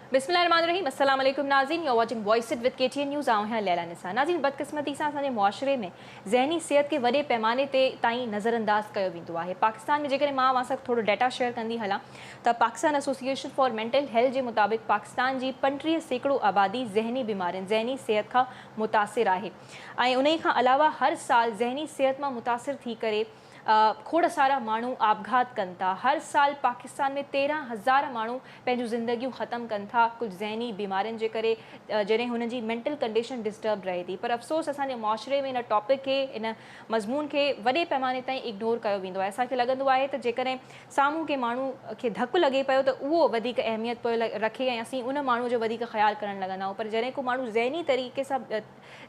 बिस्मिल्लाहिर्रहमानिर्रहीम। अस्सलाम वालेकुम नाज़रीन, you are watching voice it with KTN news. आऊं हैं लैला निसा। नाज़रीन, बदकिस्मती सां असांजे मुआशरे में ज़हनी सेहत के वॾे पैमाने ते ताईं नज़रअंदाज़ कयो वेंदो आहे। पाकिस्तान में जेकॾहिं मां सां थोरो डेटा शेयर कंदी हलां त Pakistan association for mental health जे मुताबिक़ पाकिस्तान जी 35% आबादी ज़हनी बीमारियुनि ज़हनी सेहत खां मुतासिर आहे ऐं उन खां अलावा हर साल ज़हनी सेहत मां मुतासिर थी करे खोड़ सारा माण्हू आपघात कनि था। हर साल पाकिस्तान में 13,000 माण्हू पंहिंजूं ज़िंदगियूं ख़त्म कनि था कुझु ज़हनी बीमारियुनि जे करे, जॾहिं हुननि जी मेंटल कंडीशन डिस्टर्ब रहे थी। पर अफ़सोस असांजे मुआशरे में इन टॉपिक खे, इन मज़मून खे वॾे पैमाने ताईं इग्नोर कयो वेंदो आहे। असांखे लॻंदो आहे त जेकॾहिं साम्हूं के माण्हू खे धकु लॻे पियो त उहो वधीक अहमियत पियो रखे ऐं असीं उन माण्हू जो वधीक ख़्यालु करणु लॻंदा आहियूं। पर जॾहिं को माण्हू ज़हनी तरीक़े सां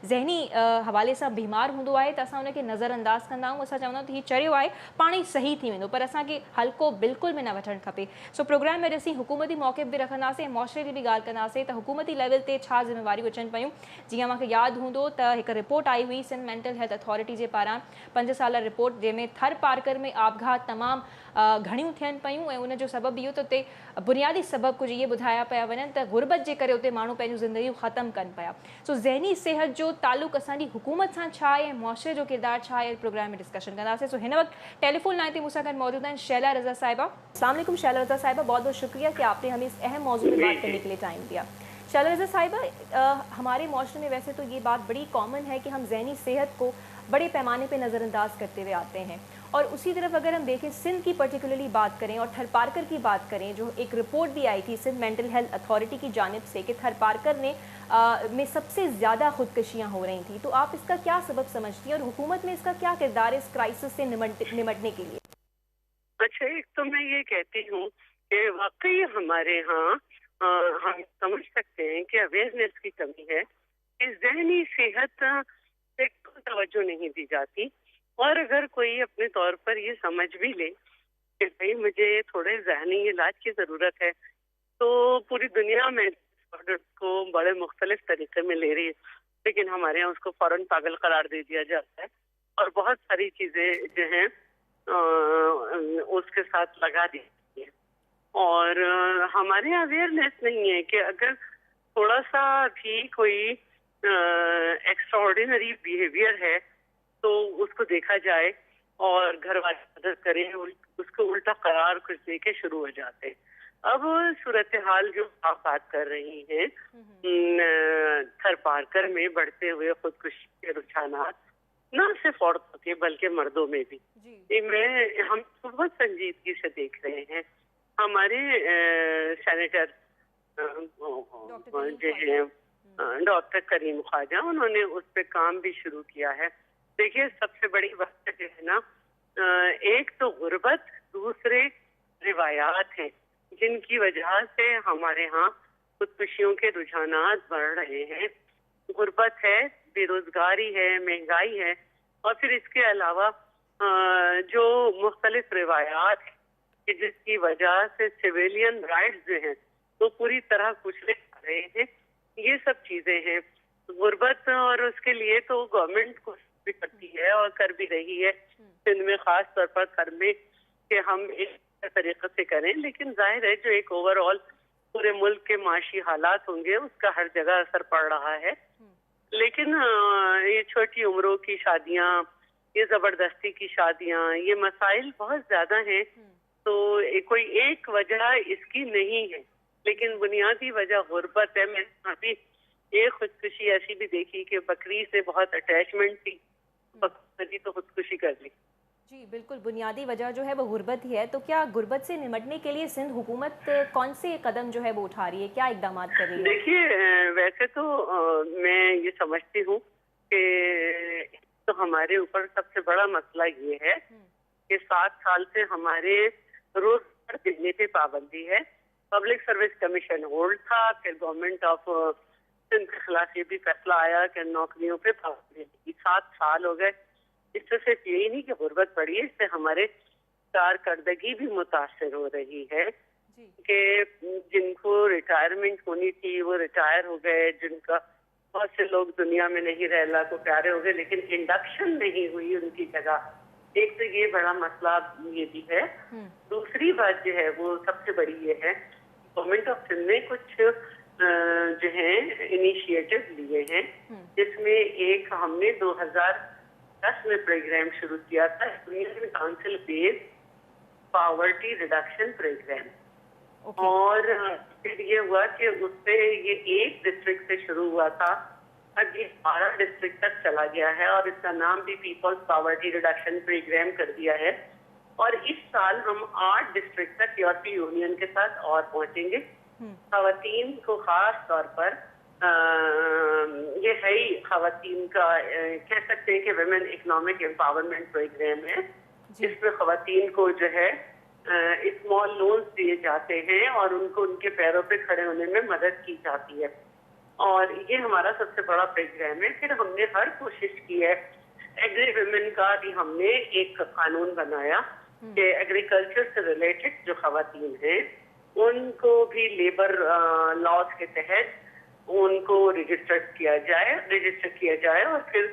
ज़हनी हवाले सां बीमार हूंदो आहे त असां उनखे नज़रअंदाज़ कंदा आहियूं। असां चवंदा आहियूं त हीउ चरियो आहे, पाण ई सही थी वेंदो, पर असांखे हल्को बिल्कुल में न वठणु खपे। सो प्रोग्राम में असीं हुकूमती मौक़िफ़ बि रखंदासीं ऐं मुआशरे जी बि ॻाल्हि कंदासीं त हुकूमती लेवल ते छा ज़िम्मेवारियूं अचनि पियूं। जीअं मूंखे यादि हूंदो त हिकु रिपोर्ट आई हुई सिंध मेंटल हेल्थ अथॉरिटी जे पारां 5 साल रिपोर्ट, जंहिंमें थर पार्कर में आपघात तमामु घणियूं थियनि पियूं ऐं उनजो सबबु इहो त उते बुनियादी सबबु कुझु इहे ॿुधाया पिया वञनि त गुरबत जे करे उते माण्हू पंहिंजूं ज़िंदगियूं ख़तमु कनि पिया। सो ज़हनी सेहत जो तालुक़ु असांजी हुकूमत सां छा आहे ऐं मुआशरे जो किरदारु छा आहे, प्रोग्राम में डिस्कशन कंदासीं। सो हिन वक़्तु टेलीफोन लाइन पे मूंसां गॾु मौजूद हैं शैला रज़ा साहिबा। अस्सलाम वालेकुम शैला रज़ा साहिबा, बहुत बहुत शुक्रिया कि आपने हमें इस अहम मौजूद पर बात करने के लिए टाइम दिया। शैला रज़ा साहिबा, हमारे मुआशरे में वैसे तो ये बात बड़ी कॉमन है कि हम ज़हनी सेहत को बड़े पैमाने पर नज़रअंदाज करते हुए आते हैं, और उसी तरफ अगर हम देखें सिंध की पर्टिकुलरली बात करें और थर पार्कर की बात करें, जो एक रिपोर्ट भी आई थी सिंध मेंटल हेल्थ अथॉरिटी की जानिब से कि थर पार्कर में सबसे ज़्यादा खुदकुशियाँ हो रही थी, तो आप इसका क्या सबब समझती हैं और हुकूमत में इसका क्या किरदार है इस क्राइसिस से निमटने के लिए? अच्छा, एक तो मैं ये कहती हूँ कि वाकई हमारे यहाँ हम समझ सकते हैं कि अवेयरनेस की कमी है कि ज़हनी सेहत पे कोई तवज्जो नहीं दी जाती। और अगर कोई अपने तौर पर ये समझ भी ले कि भाई मुझे थोड़े ज़हनी इलाज की ज़रूरत है, तो पूरी दुनिया में को बड़े मुख्तलिफ तरीके में ले रही है, लेकिन हमारे यहाँ उसको फौरन पागल करार दे दिया जाता है और बहुत सारी चीज़ें जो हैं उसके साथ लगा दी है। और हमारे अवेयरनेस नहीं है कि अगर थोड़ा सा भी कोई एक्स्ट्राऑर्डिनरी बिहेवियर है तो उसको देखा जाए और घर वाले मदद करें, उसको उल्टा करार कुछ दे के शुरू हो जाते हैं। अब सूरत हाल जो आप बात कर रही हैं, थर पार्कर में बढ़ते हुए खुदकुशी के रुझानात न सिर्फ औरतों के बल्कि मर्दों में भी, हम बहुत संजीदगी से देख रहे हैं। हमारे सेनेटर जो है डॉक्टर करीम ख्वाजा, उन्होंने उस पर काम भी शुरू किया है। देखिए, सबसे बड़ी बात जो है ना, एक तो गुर्बत, दूसरे रिवायात हैं जिनकी वजह से हमारे यहाँ खुदकुशियों के रुझानात बढ़ रहे हैं। गुर्बत है, बेरोजगारी है, महंगाई है, और फिर इसके अलावा जो मुख्तलिफ रिवायात हैं कि जिसकी वजह से सिविलियन राइट्स जो हैं वो पूरी तरह कुचले जा रहे हैं। ये सब चीजें हैं गुर्बत, और उसके लिए तो गवर्नमेंट कुछ भी करती है और कर भी रही है सिंध में, खास तौर पर कर में कि हम इस तरीके से करें। लेकिन जाहिर है जो एक ओवरऑल पूरे मुल्क के माशी हालात होंगे उसका हर जगह असर पड़ रहा है। लेकिन ये छोटी उम्रों की शादियां, ये जबरदस्ती की शादियां, ये मसाइल बहुत ज्यादा हैं। तो कोई एक वजह इसकी नहीं है, लेकिन बुनियादी वजह गुर्बत है। मैंने अभी एक खुदकुशी ऐसी भी देखी कि बकरी से बहुत अटैचमेंट थी, बकरी तो खुदकुशी कर ली। जी बिल्कुल, बुनियादी वजह जो है वो गुर्बत ही है। तो क्या गुर्बत से निमटने के लिए सिंध हुकूमत कौन से कदम जो है वो उठा रही है, क्या इकदाम कर रही है? देखिए, वैसे तो मैं ये समझती हूँ कि तो हमारे ऊपर सबसे बड़ा मसला ये है कि 7 साल से हमारे रोजगार देने पे पाबंदी है। पब्लिक सर्विस कमीशन होल्ड था, फिर गवर्नमेंट ऑफ सिंध के खिलाफ ये भी फैसला आया कि नौकरियों पे पाबंदी लगी। 7 साल हो गए। इससे सिर्फ यही नहीं कि गुर्बत बढ़ी है, इससे हमारे कारकर्दगी भी मुतासर हो रही है कि जिनको रिटायरमेंट होनी थी वो रिटायर हो गए, जिनका बहुत से लोग दुनिया में नहीं रहना को प्यारे हो गए, लेकिन इंडक्शन नहीं हुई उनकी जगह। एक तो ये बड़ा मसला ये भी है। दूसरी बात जो है वो सबसे बड़ी ये है गवर्नमेंट ऑफ सिंध ने कुछ जो है इनिशिएटिव लिए हैं, जिसमें एक हमने 2010 में प्रोग्राम शुरू किया था, union council based poverty reduction program. और फिर ये हुआ कि उससे ये एक डिस्ट्रिक्ट से शुरू हुआ था, अब ये 12 डिस्ट्रिक्ट तक चला गया है और इसका नाम भी पीपल्स पॉवर्टी रिडक्शन प्रोग्राम कर दिया है। और इस साल हम 8 डिस्ट्रिक्ट तक यूरोपीय यूनियन के साथ और पहुंचेंगे। खवातीन को खास तौर पर ये है ही खवातीन का कह सकते हैं कि वुमेन इकोनॉमिक एम्पावरमेंट प्रोग्राम है, जिसमें खवातीन को जो है स्मॉल लोन्स दिए जाते हैं और उनको उनके पैरों पे खड़े होने में मदद की जाती है। और ये हमारा सबसे बड़ा प्रोग्राम है। फिर हमने हर कोशिश की है, एग्री वुमेन का भी हमने एक कानून बनाया कि एग्रीकल्चर से रिलेटेड जो खवातीन हैं उनको भी लेबर लॉज के तहत उनको रजिस्टर किया जाए और फिर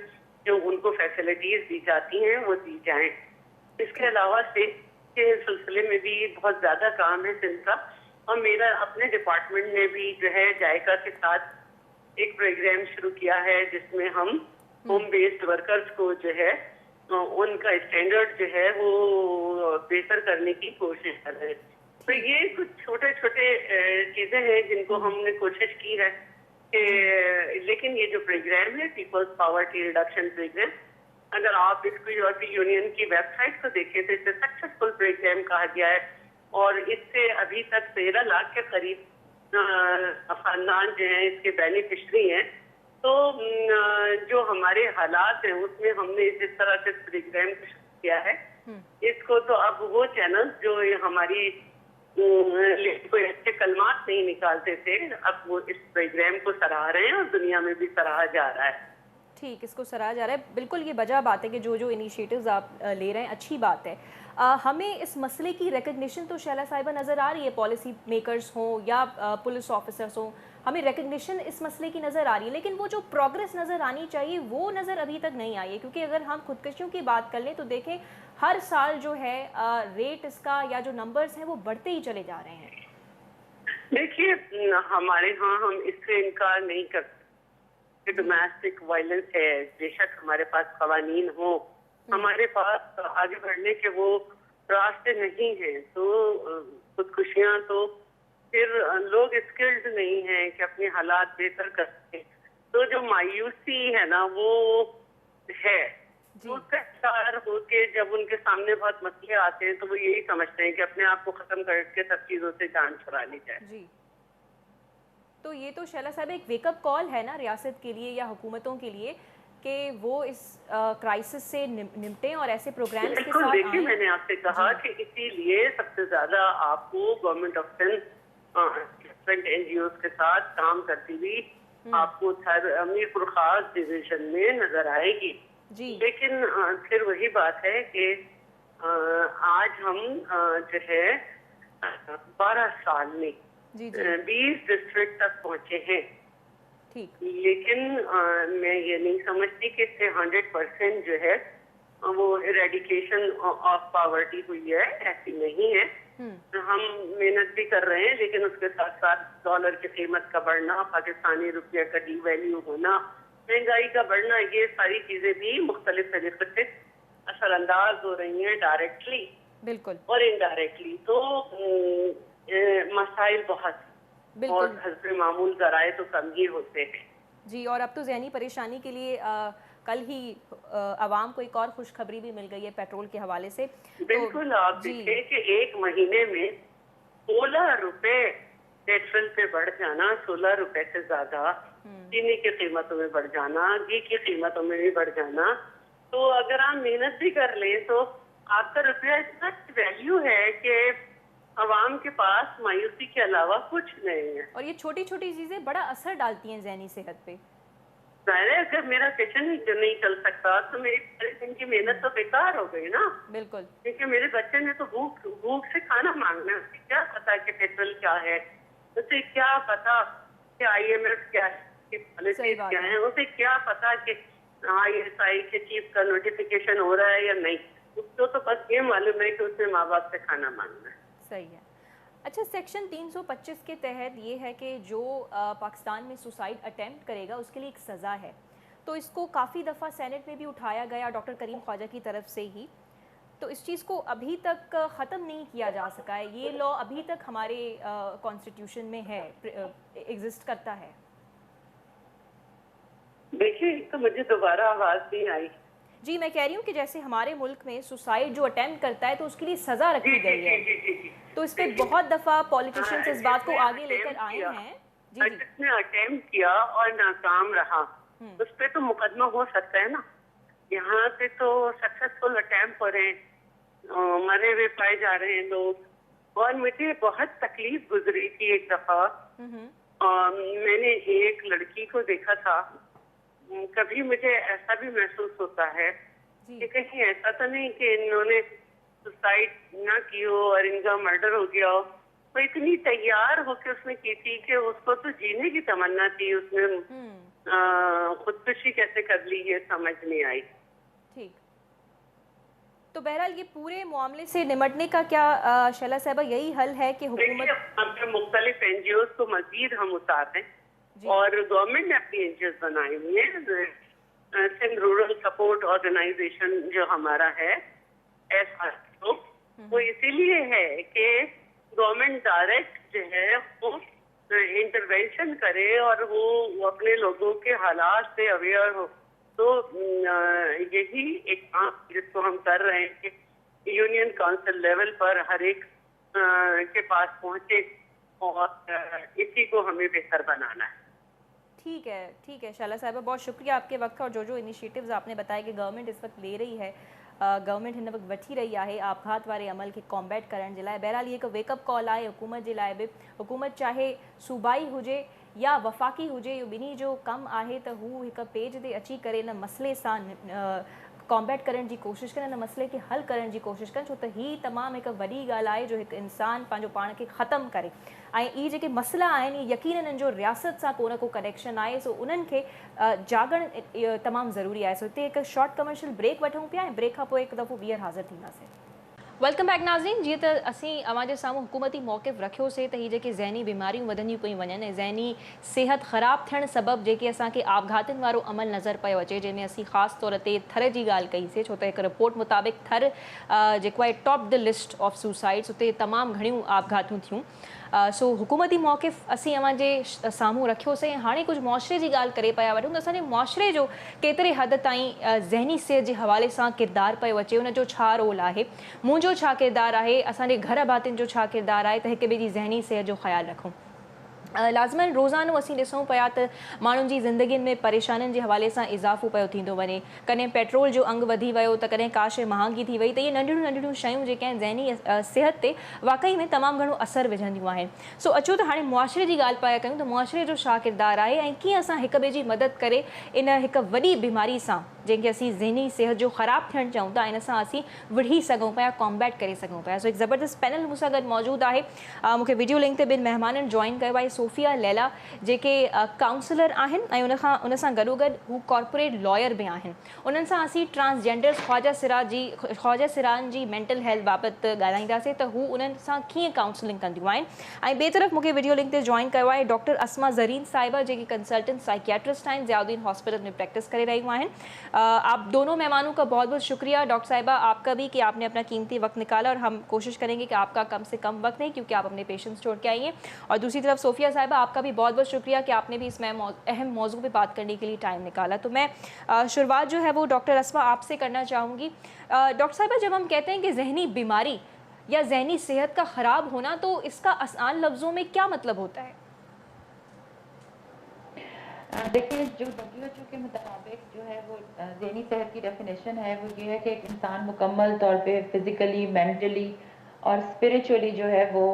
जो उनको फैसिलिटीज दी जाती हैं वो दी जाएं। इसके अलावा से के सिलसिले में भी बहुत ज्यादा काम है सिंध का, और मेरा अपने डिपार्टमेंट ने भी जो है जायका के साथ एक प्रोग्राम शुरू किया है, जिसमें हम होम बेस्ड वर्कर्स को जो है उनका स्टैंडर्ड जो है वो बेहतर करने की कोशिश कर रहे हैं। तो ये कुछ छोटे छोटे चीजें हैं जिनको हमने कोशिश की है कि, लेकिन ये जो प्रोग्राम है पीपल्स पॉवर्टी रिडक्शन प्रोग्राम, अगर आप इसको यूरोपीय यूनियन की वेबसाइट को देखें तो इसे सक्सेसफुल प्रोग्राम कहा गया है और इससे अभी तक 13 लाख के करीब खानदान जो हैं इसके बेनिफिशरी हैं। तो जो हमारे हालात हैं उसमें हमने जिस तरह से प्रोग्राम किया है, इसको तो अब वो चैनल जो ये हमारी कोई अच्छे कलमात नहीं निकालते थे, अब वो इस प्रोग्राम को सराह रहे हैं और दुनिया में भी सराहा जा रहा है। ठीक, इसको सराहा जा रहा है। बिल्कुल ये वजह बात है कि जो इनिशिएटिव्स आप ले रहे हैं अच्छी बात है। हमें इस मसले की रिकग्निशन तो शैला साहिबा नज़र आ रही है, पॉलिसी मेकर्स हों या पुलिस ऑफिसर्स हों, हमें रिकग्निशन इस मसले की नज़र आ रही है, लेकिन वो जो प्रोग्रेस नज़र आनी चाहिए वो नज़र अभी तक नहीं आई है। क्योंकि अगर हम खुदकशियों की बात कर लें तो देखें हर साल जो है रेट इसका या जो नंबर्स हैं वो बढ़ते ही चले जा रहे हैं। देखिए हमारे यहाँ हम इससे इनकार नहीं करते, डोमेस्टिक वायलेंस है, बेशक हमारे पास कवानीन हो, हमारे पास आगे बढ़ने के वो रास्ते नहीं हैं, तो खुदकुशियां तो फिर लोग स्किल्ड नहीं हैं कि अपने हालात बेहतर कर सकें। तो जो मायूसी है ना वो है, उसका शिकार होके जब उनके सामने बहुत मसले आते हैं तो वो यही समझते हैं कि अपने आप को खत्म करके सब चीजों से जान छुड़ा ली जाए। जी, तो ये तो शैला साहब एक वेकअप कॉल है ना रियासत के लिए या हुकूमतों के लिए कि वो इस क्राइसिस से निपटें और ऐसे प्रोग्राम्स के साथ देखिए मैंने आपसे कहा कि इसीलिए सबसे ज्यादा आपको government of Sindh different NGO के साथ काम करती हुई आपको मीरपुर खास डिवीजन में नजर आएगी। जी। लेकिन फिर वही बात है कि आज हम जो है 12 साल में 20 डिस्ट्रिक्ट तक पहुंचे हैं। ठीक। लेकिन मैं ये नहीं समझती कि इससे 100% जो है वो इरेडिकेशन ऑफ पॉवर्टी हुई है, ऐसी नहीं है। हम मेहनत भी कर रहे हैं, लेकिन उसके साथ साथ डॉलर की कीमत का बढ़ना, पाकिस्तानी रुपये का डीवैल्यू होना, महंगाई का बढ़ना, ये सारी चीजें भी मुख्तलिफ तरीके से असरअंदाज हो रही हैं डायरेक्टली बिल्कुल और इनडायरेक्टली। तो मसाइल बहुत और हस्बे मामूल जराए तो कम ही होते हैं। जी, और अब तो ज़हनी परेशानी के लिए कल ही आवाम को एक और खुशखबरी भी मिल गई है पेट्रोल के हवाले से। बिल्कुल, आप देखिए कि एक महीने में 16 रुपए पेट्रोल पे बढ़ जाना, 16 रुपए से ज्यादा चीनी की कीमतों में बढ़ जाना, घी की कीमतों में भी बढ़ जाना। तो अगर आप मेहनत भी कर लें तो आपका रुपया इतना वैल्यू है कि अवाम के पास मायूसी के अलावा कुछ नहीं है। और ये छोटी छोटी चीजें बड़ा असर डालती हैं ज़हनी सेहत पे। अगर मेरा किचन ही नहीं चल सकता तो मेरी सारे दिन की मेहनत तो बेकार हो गई ना। बिल्कुल, क्योंकि मेरे बच्चे ने तो भूख से खाना मांगना है, उसे क्या पता कि पेट्रोल क्या है, उसे क्या पता कि IMF क्या है, पॉलिसीज क्या है, उसे क्या पता कि ISI के चीफ का नोटिफिकेशन हो रहा है या नहीं। उसको तो बस ये मालूम है कि उसने माँ बाप से खाना मांगना है। सही है। अच्छा, सेक्शन 325 के तहत ये है कि जो पाकिस्तान में सुसाइड अटेम्प्ट करेगा उसके लिए एक सज़ा है, तो इसको काफ़ी दफ़ा सेनेट में भी उठाया गया डॉक्टर करीम ख्वाजा की तरफ से ही, तो इस चीज़ को अभी तक ख़त्म नहीं किया जा सका है। ये लॉ अभी तक हमारे कॉन्स्टिट्यूशन में है, एग्जिस्ट करता है। देखिए, तो मुझे दोबारा आवाज़ नहीं आई। जी, मैं कह रही हूँ कि जैसे हमारे मुल्क में सुसाइड जो अटेम्प्ट करता है तो उसके लिए सज़ा जी रखी जी गई जी है, जी जी जी। तो इस पे देखिए, बहुत दफ़ा पॉलिटिशियंस इस बात को जिसने आगे लेकर attempt आए किया, हैं। जी जी। जिसने अटेम्प्ट किया और नाकाम रहा, उस पे तो मुकदमा हो सकता है ना। यहाँ पे तो सक्सेसफुल अटेम्प्ट हो रहे हैं, मरे हुए पाए जा रहे हैं लोग। और मुझे बहुत तकलीफ गुजरी थी एक दफा। मैंने एक लड़की को देखा था। कभी मुझे ऐसा भी महसूस होता है जी। कि कहीं ऐसा तो नहीं कि इन्होंने सुसाइड ना की हो और इनका मर्डर हो गया हो। वो इतनी तैयार होकर उसने की थी कि उसको तो जीने की तमन्ना थी, उसने खुदकुशी कैसे कर ली ये समझ नहीं आई। ठीक। तो बहरहाल ये पूरे मामले से निमटने का क्या शैला साहिबा यही हल है कि देखिए, हुकूमत। अब जो मुख्तलिफ एनजीओ को मजीद हम उतार दें, जी। और गवर्नमेंट ने अपनी एनजीओ बनाई हुई है। सिंध रूरल सपोर्ट ऑर्गेनाइजेशन जो हमारा है, SRO, वो इसीलिए है कि गवर्नमेंट डायरेक्ट जो है वो इंटरवेंशन करे और वो अपने लोगों के हालात से अवेयर हो। तो यही एक काम जिसको हम कर रहे हैं कि यूनियन काउंसिल लेवल पर हर एक के पास पहुंचे, और इसी को हमें बेहतर बनाना है। ठीक है शैला साहिबा, बहुत शुक्रिया आपके वक्त का। और जो इनिशिएटिव्स आपने बताया कि गवर्नमेंट इस वक्त ले रही है, गवर्नमेंट हिन वक्त वठी रही है आपघात वारे अमल के कॉम्बैट करण जे लाइ। बहरहाल ये एक वेकअप कॉल आहे हुकूमत जे लाइ बि। हुकूमत चाहे सूबाई हुजे या वफ़ाक़ी हुजे, इहो ॿिन्ही जो कमु आहे त हू हिकु पेज ते अची करे इन मसइले सां कॉम्बैट करण जी कोशिशि कनि, इन मसइले खे हल करण जी कोशिशि कनि, छो त हीअ तमामु हिकु वॾी ॻाल्हि आहे जो हिकु इंसानु पंहिंजो पाण खे ख़तमु करे। ऐं इहे जेके मसइला आहिनि यकीनन इन्हनि जो रियासत सां को न को कनेक्शन आहे, सो उन्हनि खे जागणु तमामु ज़रूरी आहे। सो हिते हिकु शॉर्ट कमर्शियल ब्रेक वठूं पिया ऐं ब्रेक खां पोइ हिकु दफ़ो ॿीहर हाज़िर थींदासीं। वेलकम बैक नाज़रीन। जीअं त असीं अवां जे साम्हूं हुकूमती मौक़िफ़ रखियोसीं त हीअ जेके ज़हनी बीमारियूं वधंदियूं पियूं वञनि ऐं ज़हनी सिहत ख़राब थियण सबबि जेके असांखे आपघातनि वारो अमल नज़र पियो अचे, जंहिंमें असीं ख़ासि तौर ते थर जी ॻाल्हि कईसीं, छो त हिकु रिपोर्ट मुताबिक़ थर जेको आहे top the list of suicides, उते तमामु घणियूं आपघातूं थियूं। सो हुकूमती मौक़िफ़ असीं अवां जे साम्हूं रखियोसीं ऐं हाणे कुझु मुआशरे जी ॻाल्हि करे पिया वठूं त असांजे मुआशरे जो केतिरे हद ताईं ज़हनी सिहत जे हवाले सां किरदारु पियो अचे, उनजो छा रोल आहे, मुंहिंजो छा किरदारु आहे, असांजे घर भातियुनि जो छा किरदारु आहे त हिक ॿिए जी ज़हनी सिहत जो ख़्यालु रखूं। लाज़मन रोज़ानो असीं ॾिसूं पिया त माण्हुनि जी ज़िंदगियुनि में परेशानियुनि जे हवाले सां इज़ाफ़ो पियो थींदो वञे। कॾहिं पेट्रोल जो अघु वधी वियो त कॾहिं का शइ महांगी थी वई, त इहे नंढियूं नंढियूं शयूं जेके आहिनि ज़हनी सिहत ते वाक़ई में तमामु घणो असरु विझंदियूं आहिनि। सो अचो त हाणे मुआशरे जी ॻाल्हि पिया कयूं त मुआशरे जो छा किरदारु आहे ऐं कीअं असां हिक ॿिए जी मदद करे इन हिकु वॾी बीमारी सां, जंहिंखे असीं ज़हनी सिहत जो ख़राबु थियणु चऊं था, इन सां असीं विढ़ी सघूं पिया, कॉम्बैट करे सघूं पिया। सो हिकु ज़बरदस्त पैनल मूंसां गॾु मौजूदु आहे। मूंखे वीडियो लिंक ते ॿिनि महिमाननि जॉइन कयो आहे, सोफिया लैला जेके काउंसलर आहिनि ऐं उन सां गॾोगॾु हू कॉर्पोरेट लॉयर बि आहिनि। उन्हनि सां असीं ट्रांसजेंडर्स ख्वाजा सिराज जी मेंटल हेल्थ बाबति ॻाल्हाईंदासीं त हू उन्हनि सां कीअं काउंसलिंग कंदियूं आहिनि। ऐं ॿिए तरफ़ मूंखे वीडियो लिंक ते जॉइन कयो आहे डॉक्टर अस्मा ज़रीन साहिबा, जेकी कंसल्टेंट साइकियाट्रिस्ट आहिनि, ज़ियाउद्दीन हॉस्पिटल में प्रैक्टिस करे रही आहिनि। आप दोनों मेहमानों का बहुत बहुत शुक्रिया। डॉक्टर साहिबा आपका भी कि आपने अपना कीमती वक्त निकाला, और हम कोशिश करेंगे कि आपका कम से कम वक्त नहीं, क्योंकि आप अपने पेशेंट्स छोड़ के आई हैं। और दूसरी तरफ सोफिया साहिबा, आपका भी बहुत बहुत शुक्रिया कि आपने भी इस अहम मौजू पे बात करने के लिए टाइम निकाला। तो मैं शुरुआत जो है वो डॉक्टर अस्मा आपसे करना चाहूँगी। डॉक्टर साहिबा, जब हम कहते हैं कि जहनी बीमारी या जहनी सेहत का ख़राब होना, तो इसका आसान लफ्ज़ों में क्या मतलब होता है? देखिए, जो WHO के मुताबिक जो है वो ज़हनी सेहत की डेफिनेशन है वो ये है कि एक इंसान मुकम्मल तौर पे फिज़िकली, मेंटली और स्पिरिचुअली जो है वो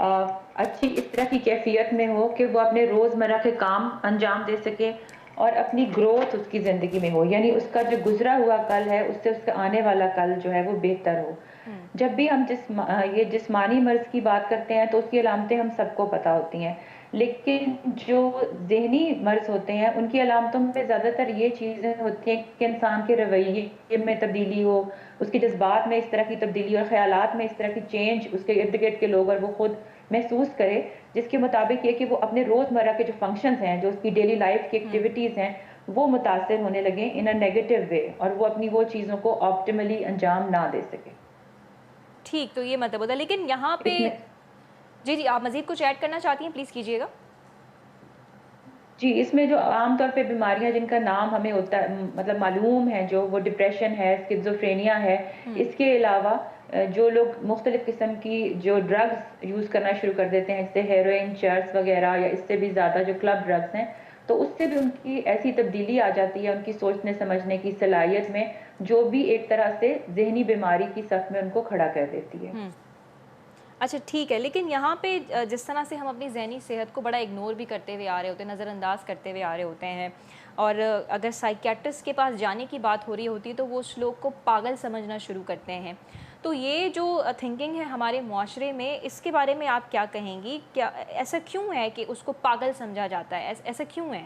अच्छी इस तरह की कैफियत में हो कि वो अपने रोज़मर्रा के काम अंजाम दे सके और अपनी ग्रोथ उसकी ज़िंदगी में हो, यानी उसका जो गुजरा हुआ कल है उससे उसका आने वाला कल जो है वो बेहतर हो। जब भी हम ये जिस्मानी मर्ज़ की बात करते हैं तो उसकी अलामतें हम सबको पता होती हैं, लेकिन जो ज़हनी मर्ज़ होते हैं उनकी अलामतों में ज़्यादातर ये चीज़ें होती हैं कि इंसान के रवैये में तब्दीली हो, उसके जज्बात में इस तरह की तब्दीली और ख़यालात में इस तरह की चेंज उसके इर्द गिर्द के लोग और वो खुद महसूस करे, जिसके मुताबिक ये कि वो अपने रोज़मर्रा के जो फंक्शंस हैं, जो उसकी डेली लाइफ की एक्टिविटीज़ हैं, वो मुतासिर होने लगे इन अ नेगेटिव वे, और वो अपनी वो चीज़ों को ऑप्टिमली अंजाम ना दे सके। ठीक, तो ये मतलब होता है, लेकिन यहाँ पे इसमें जी, आप मज़ीद कुछ ऐड करना चाहती हैं? प्लीज़ कीजिएगा। जी, इसमें जो आम तौर पे बीमारियाँ जिनका नाम हमें होता है मतलब मालूम है, जो वो डिप्रेशन है, स्किज़ोफ्रेनिया है। इसके अलावा जो लोग मुख्तलिफ़ किस्म की जो ड्रग्स यूज़ करना शुरू कर देते हैं, जैसे हेरोइन, चर्स वग़ैरह, या इससे भी ज़्यादा जो क्लब ड्रग्स हैं, तो उससे भी उनकी ऐसी तब्दीली आ जाती है उनकी सोचने-समझने की सलाहियत में, जो भी एक तरह से ज़हनी बीमारी की सफ़ में उनको खड़ा कर देती है। अच्छा, ठीक है, लेकिन यहाँ पे जिस तरह से हम अपनी ज़हनी सेहत को बड़ा इग्नोर भी करते हुए आ रहे होते हैं, नज़रअंदाज करते हुए आ रहे होते हैं, और अगर साइकियाट्रिस्ट के पास जाने की बात हो रही होती है तो वो उस लोग को पागल समझना शुरू करते हैं। तो ये जो थिंकिंग है हमारे मुआशरे में, इसके बारे में आप क्या कहेंगी? क्या ऐसा क्यों है कि उसको पागल समझा जाता है? ऐसा क्यों है?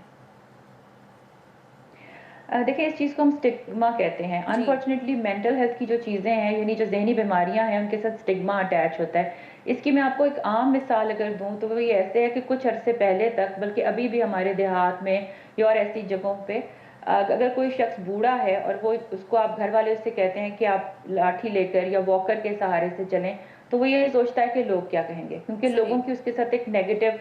देखिए, इस चीज़ को हम स्टिग्मा कहते हैं। जी। अनफॉर्चुनेटली मेंटल हेल्थ की जो चीज़ें हैं, यानी जो ज़हनी बीमारियाँ हैं, उनके साथ स्टिग्मा अटैच होता है। इसकी मैं आपको एक आम मिसाल अगर दूँ, तो वो ये ऐसे है कि कुछ अरसे पहले तक, बल्कि अभी भी हमारे देहात में या और ऐसी जगहों पे अगर कोई शख्स बूढ़ा है और वो उसको आप घर वाले उससे कहते हैं कि आप लाठी लेकर या वॉकर के सहारे से चलें, तो वो ये सोचता है कि लोग क्या कहेंगे? क्योंकि सही। लोगों की उसके साथ एक नेगेटिव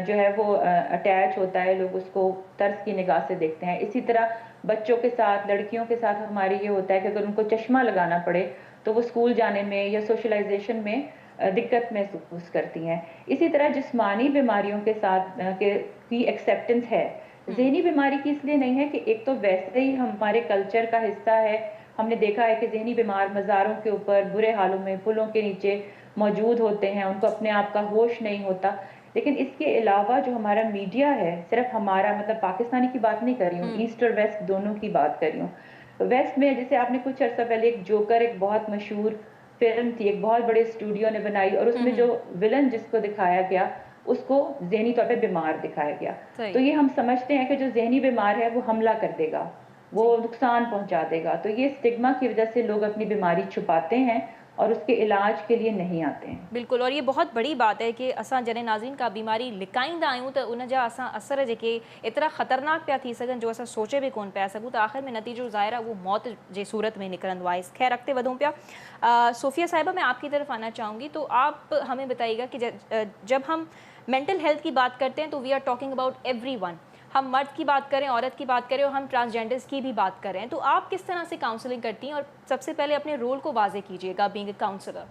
जो है वो अटैच होता है, लोग उसको तर्स की निगाह से देखते हैं। इसी तरह बच्चों के साथ, लड़कियों के साथ हमारे ये होता है कि अगर उनको चश्मा लगाना पड़े, तो वो स्कूल जाने में या सोशलाइज़ेशन में दिक्कत महसूस करती हैं। इसी तरह जिस्मानी बीमारियों के साथ की एक्सेप्टेंस है। ज़हनी बीमारी की इसलिए नहीं है कि एक तो वैसे ही हमारे कल्चर का हिस्सा है। हमने देखा है कि ज़हनी बीमार मज़ारों के ऊपर बुरे हालों में पुलों के नीचे मौजूद होते हैं, उनको अपने आप का होश नहीं होता। लेकिन इसके अलावा जो हमारा मीडिया है, सिर्फ हमारा मतलब पाकिस्तानी की बात नहीं कर रही हूँ, ईस्ट और वेस्ट दोनों की बात कर रही हूँ। वेस्ट में जैसे आपने कुछ अर्सा पहले एक जोकर, एक बहुत मशहूर फ़िल्म थी, एक बहुत बड़े स्टूडियो ने बनाई, और उसमें जो विलन जिसको दिखाया गया, उसको ज़हनी तौर पे बीमार दिखाया गया। सही। तो ये हम समझते हैं कि जो ज़हनी बीमार है वो हमला कर देगा, वो नुकसान पहुँचा देगा। तो ये स्टिग्मा की वज़ह से लोग अपनी बीमारी छुपाते हैं और उसके इलाज के लिए नहीं आते हैं। बिल्कुल, और ये बहुत बड़ी बात है कि असां जॾहिं नाज़रीन का बीमारी लिकाईंदा आहियूं त उन जा असां असर जेके एतिरा ख़तरनाक पिया थी सघनि जो असां सोचे भी कोन पिया सघूं, त आख़िर में नतीजो ज़ाहिर आहे वो मौत जे सूरत में निकिरंदो आहे। ख़ैर, अॻिते वधूं पिया। सोफ़िया साहिबा, मैं आपकी तरफ आना चाहूँगी, तो आप हमें बताइएगा कि जब हम मेंटल हेल्थ की बात करते हैं तो we are talking about everyone. हम मर्द की बात करें, औरत की बात करें, और हम ट्रांसजेंडर्स की भी बात करें, तो आप किस तरह से काउंसलिंग करती हैं? और सबसे पहले अपने रोल को वाज़ेह कीजिएगा बीइंग अ काउंसलर।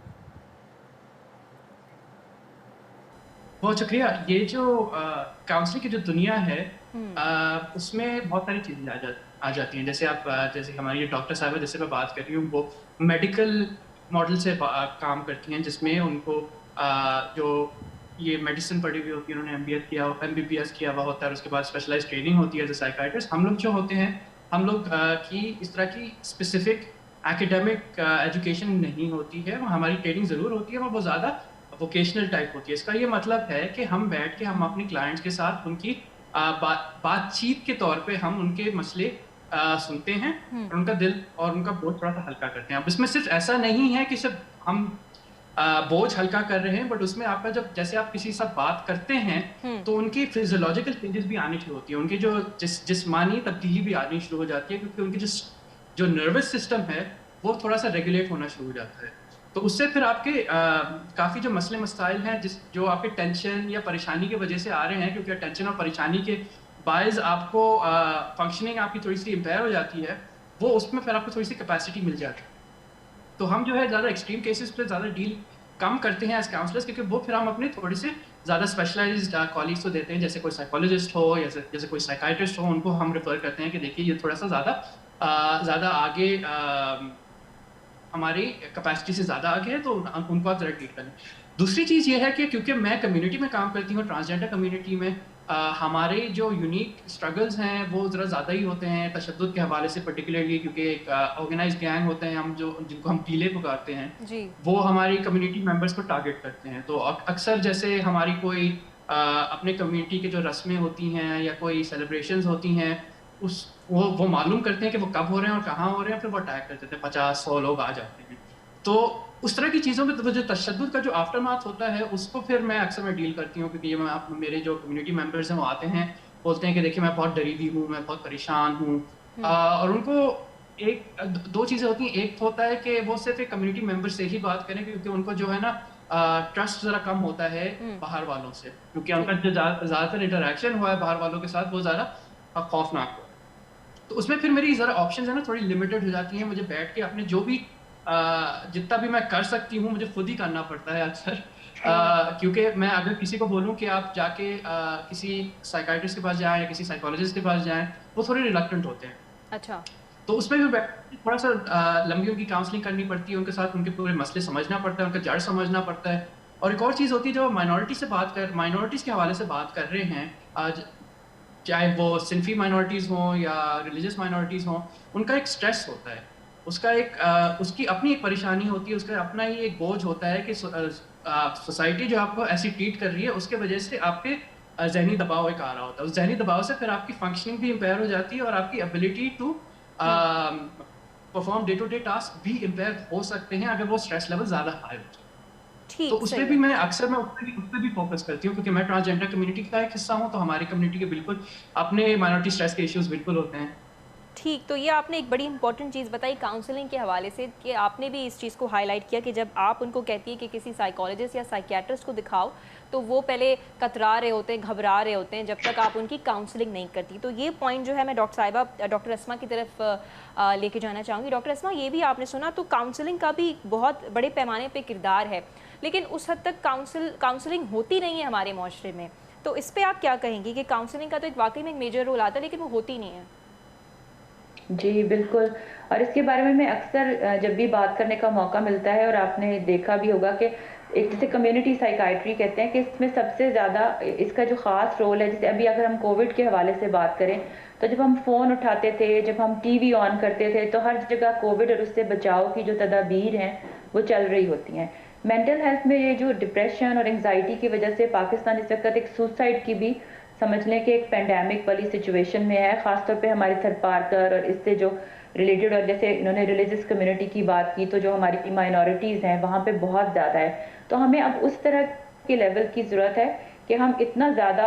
बहुत शुक्रिया। ये जो काउंसलिंग की जो दुनिया है, उसमें बहुत सारी चीज़ें आ जाती हैं। जैसे जैसे हमारी ये डॉक्टर साहब है जिससे मैं बात कर रही हूँ, वो मेडिकल मॉडल से काम करती हैं, जिसमें उनको जो ये मेडिसिन पढ़ी हुई होती है, उन्होंने MBBS किया हुआ होता है, और उसके बाद स्पेशलाइज्ड ट्रेनिंग होती है एज ए साइकाइट्रिस्ट। हम लोग जो होते हैं, हम लोग की इस तरह की स्पेसिफिक एकेडमिक एजुकेशन नहीं होती है। हमारी ट्रेनिंग ज़रूर होती है, वो ज़्यादा वोकेशनल टाइप होती है। इसका ये मतलब है कि हम बैठ के हम अपने क्लाइंट्स के साथ उनकी बातचीत के तौर पे हम उनके मसले सुनते हैं और उनका दिल और उनका बोझ थोड़ा सा हल्का करते हैं। अब इसमें सिर्फ ऐसा नहीं है कि सिर्फ हम बोझ हल्का कर रहे हैं, बट उसमें आपका जब जैसे आप किसी के साथ बात करते हैं तो उनकी फिजियोलॉजिकल चेंजेस भी आनी शुरू होती है, उनकी जो जिस्मानी तब्दीली भी आनी शुरू हो जाती है, क्योंकि उनकी जो नर्वस सिस्टम है वो थोड़ा सा रेगुलेट होना शुरू हो जाता है। तो उससे फिर आपके काफ़ी जो मसले मसाइल हैं जो आपके टेंशन या परेशानी की वजह से आ रहे हैं, क्योंकि टेंशन और परेशानी के बायस आपको फंक्शनिंग आपकी थोड़ी सी इम्पेयर हो जाती है, वो उसमें फिर आपको थोड़ी सी कैपेसिटी मिल जाती है। तो हम जो है ज़्यादा एक्सट्रीम केसेस पे ज़्यादा डील कम करते हैं एज काउंसलर्स, क्योंकि वो फिर हम अपने थोड़े से ज़्यादा स्पेशलाइज्ड कॉलीग्स को देते हैं, जैसे कोई साइकोलॉजिस्ट हो या जैसे कोई साइकाइट्रिस्ट हो, उनको हम रेफर करते हैं कि देखिए ये थोड़ा सा ज़्यादा आगे हमारी कैपेसिटी से ज़्यादा आगे है, तो उनको आप ज़रा ट्रीट करें। दूसरी चीज़ ये है कि क्योंकि मैं कम्युनिटी में काम करती हूँ, ट्रांसजेंडर कम्युनिटी में, हमारे जो यूनिक स्ट्रगल्स हैं वो ज़रा ज़्यादा ही होते हैं तशद्दुद के हवाले से, पर्टिकुलरली क्योंकि एक ऑर्गेनाइज्ड गैंग होते हैं हम जिनको हम पीले पुकारते हैं जी। वो हमारी कम्युनिटी मेंबर्स को टारगेट करते हैं। तो अक्सर जैसे हमारी कोई अपने कम्युनिटी के जो रस्में होती हैं या कोई सेलिब्रेशंस होती हैं, वो मालूम करते हैं कि वो कब हो रहे हैं और कहाँ हो रहे हैं, फिर वो अटैक कर देते हैं, 50-100 लोग आ जाते हैं। तो उस तरह की चीज़ों में तो जो तशद्दुद का जो आफ्टरमाथ होता है उसको फिर मैं डील करती हूँ, क्योंकि मेरे जो कम्युनिटी मेंबर्स हैं वो आते हैं, बोलते हैं कि देखिए मैं बहुत डरी हुई हूँ, मैं बहुत परेशान हूँ। और उनको दो चीज़ें होती हैं। एक होता है कि वो सिर्फ एक कम्युनिटी मेंबर से ही बात करें, क्योंकि उनको जो है ना ट्रस्ट ज़रा कम होता है बाहर वालों से, क्योंकि उनका जो ज़्यादातर इंटरेक्शन हुआ है बाहर वालों के साथ वो ज़्यादा खौफनाक हुआ है। तो उसमें फिर मेरी ज़रा ऑप्शंस है ना थोड़ी लिमिटेड हो जाती हैं। मुझे बैठ के अपने जो भी जितना भी मैं कर सकती हूँ मुझे खुद ही करना पड़ता है अक्सर, क्योंकि मैं अगर किसी को बोलूँ कि आप जाके किसी साइकाइट्रिस्ट के पास जाएं या किसी साइकोलॉजिस्ट के पास जाएं, वो थोड़े रिलक्टेंट होते हैं। अच्छा। तो उसमें भी थोड़ा सा लंबी उनकी काउंसलिंग करनी पड़ती है, उनके साथ उनके पूरे मसले समझना पड़ता है, उनका जड़ समझना पड़ता है। और एक और चीज़ होती है, जो माइनॉरिटीज़ के हवाले से बात कर रहे हैं आज, चाहे वो सिंफी माइनॉरिटीज़ हों या रिलीजियस माइनॉरिटीज़ हों, उनका एक स्ट्रेस होता है, उसका उसकी अपनी एक परेशानी होती है, उसका अपना ही एक बोझ होता है कि सोसाइटी जो आपको ऐसी ट्रीट कर रही है उसके वजह से आप पे ज़हनी दबाव एक आ रहा होता है। उस ज़हनी दबाव से फिर आपकी फंक्शनिंग भी इम्पेयर हो जाती है और आपकी ability to perform day to day task भी इम्पेयर हो सकते हैं अगर वो स्ट्रेस लेवल ज़्यादा हाई हो जाए। ठीक, तो उसपे भी मैं अक्सर उस पे भी फोकस करती हूँ, क्योंकि मैं ट्रांसजेंडर कम्युनिटी का एक हिस्सा हूँ, तो हमारी कम्युनिटी के बिल्कुल अपने माइनॉरिटी स्ट्रेस के इश्यूज बिल्कुल होते हैं। ठीक, तो ये आपने एक बड़ी इंपॉर्टेंट चीज़ बताई काउंसलिंग के हवाले से, कि आपने भी इस चीज़ को हाईलाइट किया कि जब आप उनको कहती है कि किसी साइकोलॉजिस्ट या साइकियाट्रिस्ट को दिखाओ, तो वो पहले कतरा रहे होते हैं, घबरा रहे होते हैं जब तक आप उनकी काउंसलिंग नहीं करती। तो ये पॉइंट जो है मैं डॉक्टर अस्मा की तरफ लेके जाना चाहूँगी। डॉक्टर अस्मा, ये भी आपने सुना, तो काउंसलिंग का भी बहुत बड़े पैमाने पर किरदार है, लेकिन उस हद तक काउंसलिंग होती नहीं है हमारे माशरे में। तो इस पर आप क्या कहेंगी कि काउंसलिंग का तो एक वाकई में एक मेजर रोल आता है, लेकिन वो होती नहीं है? जी बिल्कुल, और इसके बारे में मैं अक्सर जब भी बात करने का मौका मिलता है, और आपने देखा भी होगा कि एक जैसे कम्युनिटी साइकाइट्री कहते हैं कि इसमें सबसे ज़्यादा इसका जो ख़ास रोल है, जैसे अभी अगर हम कोविड के हवाले से बात करें, तो जब हम फ़ोन उठाते थे, जब हम टीवी ऑन करते थे, तो हर जगह कोविड और उससे बचाव की जो तदाबीर हैं वो चल रही होती हैं। मेंटल हेल्थ में ये जो डिप्रेशन और एंग्जाइटी की वजह से पाकिस्तान इस वक्त एक सुसाइड की भी समझ लें कि एक पेंडेमिक वाली सिचुएशन में है, ख़ासतौर पे हमारे सरपारकर और इससे जो रिलेटेड, और जैसे इन्होंने रिलीजियस कम्युनिटी की बात की, तो जो हमारी माइनॉरिटीज़ हैं वहाँ पे बहुत ज़्यादा है। तो हमें अब उस तरह के लेवल की ज़रूरत है कि हम इतना ज़्यादा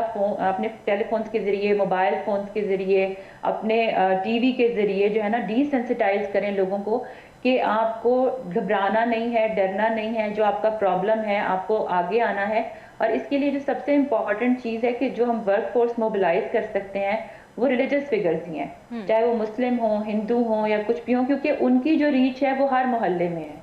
अपने टेलीफोन्स के ज़रिए, मोबाइल फ़ोन्स के ज़रिए, अपने टीवी के ज़रिए जो है ना डिसेंसिटाइज करें लोगों को कि आपको घबराना नहीं है, डरना नहीं है, जो आपका प्रॉब्लम है आपको आगे आना है। और इसके लिए जो सबसे इम्पॉर्टेंट चीज़ है कि जो हम वर्क फोर्स मोबिलाइज कर सकते हैं वो रिलीजियस फिगर्स ही हैं, चाहे वो मुस्लिम हों, हिंदू हों या कुछ भी हों, क्योंकि उनकी जो रीच है वो हर मोहल्ले में है।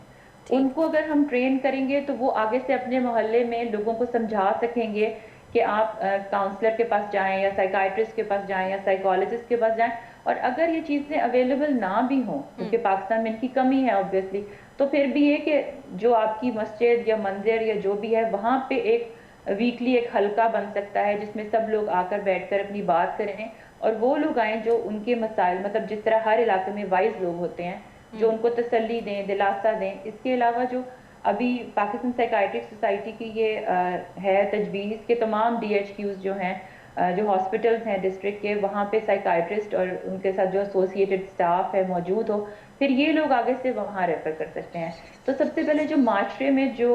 उनको अगर हम ट्रेन करेंगे तो वो आगे से अपने मोहल्ले में लोगों को समझा सकेंगे कि आप काउंसलर के पास जाएं या साइकाइट्रिस्ट के पास जाएं या साइकोलॉजिस्ट के पास जाएं। और अगर ये चीज़ें अवेलेबल ना भी हों, क्योंकि पाकिस्तान में इनकी कमी है ऑब्वियसली, तो फिर भी ये कि जो आपकी मस्जिद या मंदिर या जो भी है वहाँ पे एक वीकली एक हल्का बन सकता है जिसमें सब लोग आकर बैठकर अपनी बात करें, और वो लोग आएँ जो उनके मसाइल, मतलब जिस तरह हर इलाके में वाइज लोग होते हैं जो उनको तसल्ली दें, दिलासा दें। इसके अलावा जो अभी पाकिस्तान साइकाइट्रिक सोसाइटी की ये है तजवीज़ के तमाम DHQs जो हैं, जो हॉस्पिटल्स हैं डिस्ट्रिक्ट के, वहाँ पे साइकाइट्रिस्ट और उनके साथ जो एसोसिएटेड स्टाफ है मौजूद हो, फिर ये लोग आगे से वहाँ रेफर कर सकते हैं। तो सबसे पहले जो माशरे में जो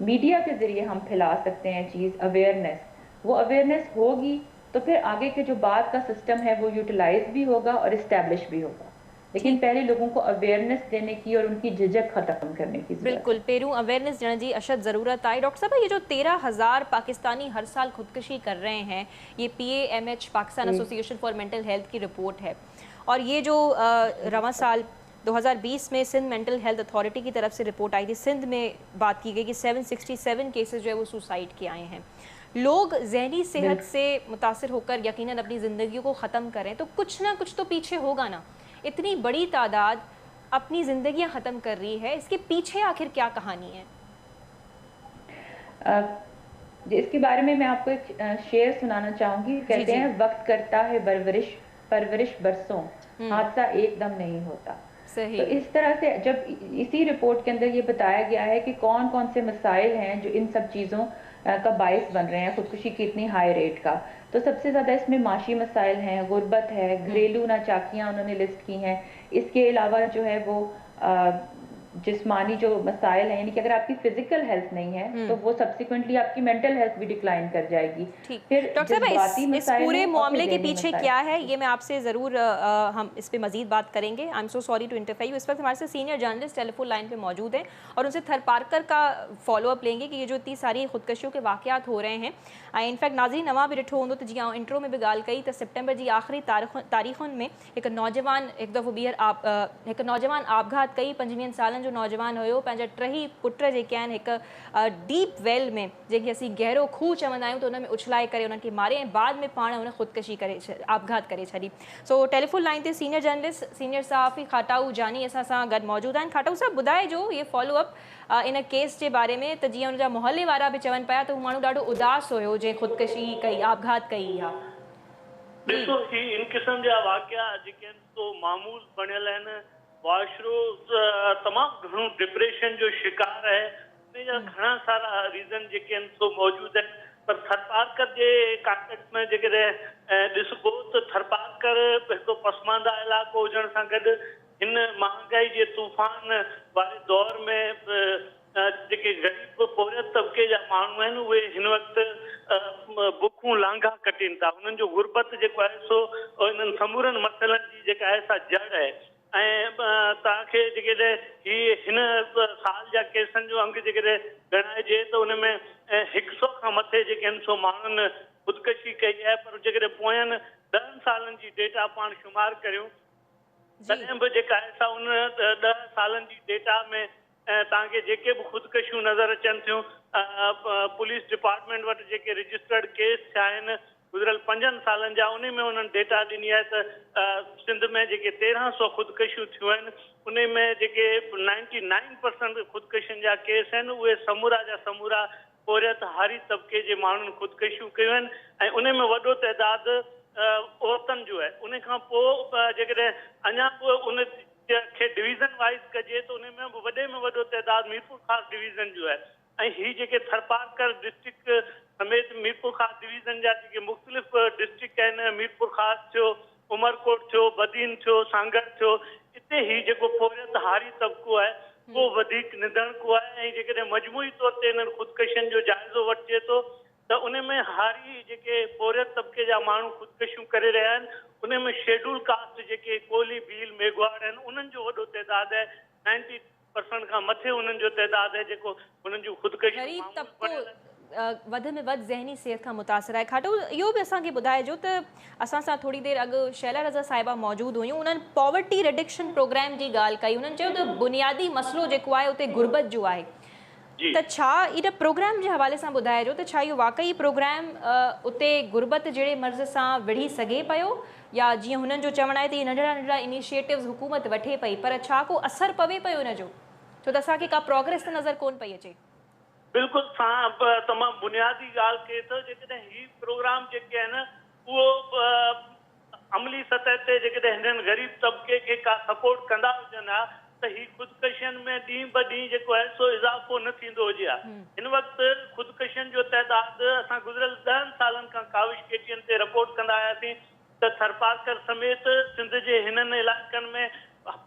मीडिया के ज़रिए हम फैला सकते हैं चीज़ अवेयरनेस, वो अवेयरनेस होगी तो फिर आगे के जो बात का सिस्टम है वो यूटिलाइज भी होगा और इस्टेब्लिश भी होगा। लेकिन पहले लोगों को अवेयरनेस देने की और उनकी झिझक खत्म करने की ज़रूरत है। बिल्कुल, पेरू अवेयरनेस जना जी अशद ज़रूरत आई। डॉक्टर साहब, ये जो 13,000 पाकिस्तानी हर साल खुदकुशी कर रहे हैं, ये PAMH Pakistan association for mental health की रिपोर्ट है, और ये जो रवां साल 2020 में सिंध मेंटल हेल्थ अथॉरिटी की तरफ से रिपोर्ट आई थी, सिंध में बात की गई कि 767 केसेस जो है वो सुसाइड के आए हैं। लोग जहनी सेहत से मुतासर होकर यकीनन अपनी ज़िंदगी को ख़त्म करें तो कुछ ना कुछ तो पीछे होगा ना। इतनी बड़ी तादाद अपनी ज़िंदगियां ख़त्म कर रही है, इसके पीछे आखिर क्या कहानी है? इसके बारे में मैं आपको एक शेर सुनाना चाहूँगी। कहते हैं, वक्त करता है परवरिश बरसों, हादसा एकदम नहीं होता। सही। तो इस तरह से जब इसी रिपोर्ट के अंदर ये बताया गया है कि कौन कौन से मसाइल हैं जो इन सब चीज़ों का बाइस बन रहे हैं, खुदकुशी की इतनी हाई रेट का, तो सबसे ज़्यादा इसमें माशी मसाइल हैं, गुर्बत है, घरेलू नाचाकियाँ उन्होंने लिस्ट की हैं। इसके अलावा जो है वो जिस्मानी जो मसाइल हैं, यानी कि अगर आपकी फिजिकल हेल्थ नहीं है तो वो सब्सिक्वेंटली आपकी मेंटल हेल्थ भी डिक्लाइन कर जाएगी। ठीक। फिर डॉक्टर साहब, जज्बाती इस मसाइल पूरे हैं और फिर मामले के ज़हनी पीछे मसाइल। क्या है, ये मैं आपसे ज़रूर हम इस पे मजीद बात करेंगे। I am so sorry to interfere. इस वक्त हमारे साथ सीनियर जर्नलिस्ट टेलीफोन लाइन पे मौजूद हैं और उनसे थरपारकर का फॉलोअप लेंगे कि ये जो इतनी सारी खुदकशियों के वाक़यात हो रहे हैं। इनफैक्ट नाज़रीन नवा भी ॾिठो हूंदो त जीअं इंट्रो में भी ॻाल्हि कई त सितंबर जी आख़िरी तारीख़ुनि में हिकु नौजवान हिकु दफ़ो हिकु नौजवान आपघात कई। 25 सालनि जो नौजवान हुयो, पंहिंजा टही पुट जेके आहिनि हिकु डीप वेल में, जंहिंखे असीं गहरो खूह चवंदा आहियूं, त उन में उछलाए करे उन्हनि खे मारे ऐं बाद में पाण उन ख़ुदकशी करे आपघात करे छॾी। सो टेलीफोन लाइन ते सीनियर जर्नलिस्ट सीनियर सहाफ़ी खाटाऊ जानी असां सां गॾु मौजूद आहिनि। खाटाऊ साहब, ॿुधाइजो ये फॉलोअप इन केस जे बारे में, त जीअं उनजा मोहल्ले वारा बि चवनि पिया त हू माण्हू ॾाढो उदास हुयो जंहिं ख़ुदकशी कई, आपघात कई। ॾिसो, ही इन क़िस्म जा वाक़िया जेके आहिनि सो मामूल बणियल आहिनि। मुआशिरो तमामु घणो डिप्रेशन जो शिकार आहे। उन जा घणा सारा रीज़न जेके आहिनि सो मौजूद आहिनि। पर थरपारकर जे कॉन्टेक्स्ट में जेकॾहिं ॾिसबो त थरपारकर हिकिड़ो पसमानदा इलाइक़ो हुजण सां गॾु हिन महांगाई जे तूफ़ान वारे दौर में जेके ग़रीब पोरियत तबिके जा माण्हू आहिनि उहे हिन वक़्तु बुखूं लांघा कटीनि था। उन्हनि जो गुरबत जेको आहे सो इन्हनि समूरनि मसइलनि जी जेका आहे सा जड़ आहे। ऐं तव्हांखे जेकॾहिं हिन साल जा केसनि जो अंग जेकॾहिं ॻणाइजे त उन में 100 खां मथे जेके आहिनि सो माण्हुनि ख़ुदकशी कई आहे। पर जेकॾहिं पोयनि 10 सालनि जी डेटा पाण शुमार करियूं तॾहिं बि जेका आहे सा उन 10 सालनि जी डेटा में तव्हांखे जेके बि ख़ुदकशियूं नज़र अचनि थियूं, पुलिस डिपार्टमेंट वटि जेके रजिस्टर्ड केस थिया आहिनि गुज़िरियल 5 सालनि जा, उन में उन्हनि डेटा ॾिनी आहे त सिंध में जेके 1300 ख़ुदकशियूं थियूं आहिनि उन में जेके 99% ख़ुदकशियुनि जा केस आहिनि उहे समूरा जा समूरा पोरियत हारी तबिके जे माण्हुनि ख़ुदकशियूं कयूं आहिनि। ऐं उन में वॾो तइदाद औरतुनि जो आहे। उन खां पोइ जेकॾहिं अञा पोइ उन खे डिवीज़न वाइज़ कजे त उन में बि वॾे में वॾो तइदाद मीरपुर ख़ास डिवीज़न जो आहे। ऐं ही जेके थरपारकर डिस्ट्रिक्ट समेत मीरपुर ख़ास डिवीज़न जा जेके मुख़्तलिफ़ डिस्ट्रिक्ट आहिनि, मीरपुर ख़ास थियो, उमरकोट थियो, बदीन थियो, सांगड़ थियो, हिते ही जेको पोरियत हारी तबिको आहे उहो वधीक निधणको आहे। ऐं जेकॾहिं मजमूई तौर ते इन्हनि ख़ुदकशियुनि जो जाइज़ो वठिजे थो त उन में हारी जेके पोरियत तबिके जा माण्हू ख़ुदकशियूं करे रहिया आहिनि उन में शेड्यूल कास्ट जेके कोली, भील, मेघवाड़ आहिनि उन्हनि जो वॾो तइदाद आहे। 90% खां मथे उन्हनि जो तइदाद आहे जेको उन्हनि जूं ख़ुदकशियूं वधि में वधि ज़हनी सिहत खां मुतासिर आहे। खाटू, इहो बि असांखे ॿुधाइजो त असां सां थोरी देरि अॻु शैला रज़ा साहिबा मौजूदु हुयूं, उन्हनि पॉवर्टी रिडक्शन प्रोग्राम जी ॻाल्हि कई। उन्हनि चयो त बुनियादी मसइलो जेको आहे उते गुरबत जो आहे। त छा इन प्रोग्राम जे हवाले सां ॿुधाइजो त छा इहो वाक़ई प्रोग्राम उते गुरबत जहिड़े मर्ज़ सां विढ़ी सघे पियो, या जीअं हुननि जो चवणु आहे त इहे नंढड़ा नंढड़ा इनिशिएटिव्स हुकूमत वठे पई, पर छा को असरु पवे पियो इन जो? छो त असांखे का प्रोग्रेस त नज़र कोन पई अचे। बिल्कुलु तमामु बुनियादी ॻाल्हि कए थो। जेकॾहिं ही प्रोग्राम जेके आहिनि उहो अमली सतह ते जेकॾहिं हिननि ग़रीब तबिके खे का सपोर्ट कंदा हुजनि हा त ही ख़ुदकशियुनि में ॾींहुं ब ॾींहुं जेको आहे सो इज़ाफ़ो न थींदो हुजे हा। हिन वक़्तु ख़ुदकशियुनि जो तइदाद असां गुज़िरियल 10 सालनि खां काविश केटियुनि ते रिपोर्ट कंदा आयासीं त थरपारकर समेत सिंध जे हिननि इलाइक़नि में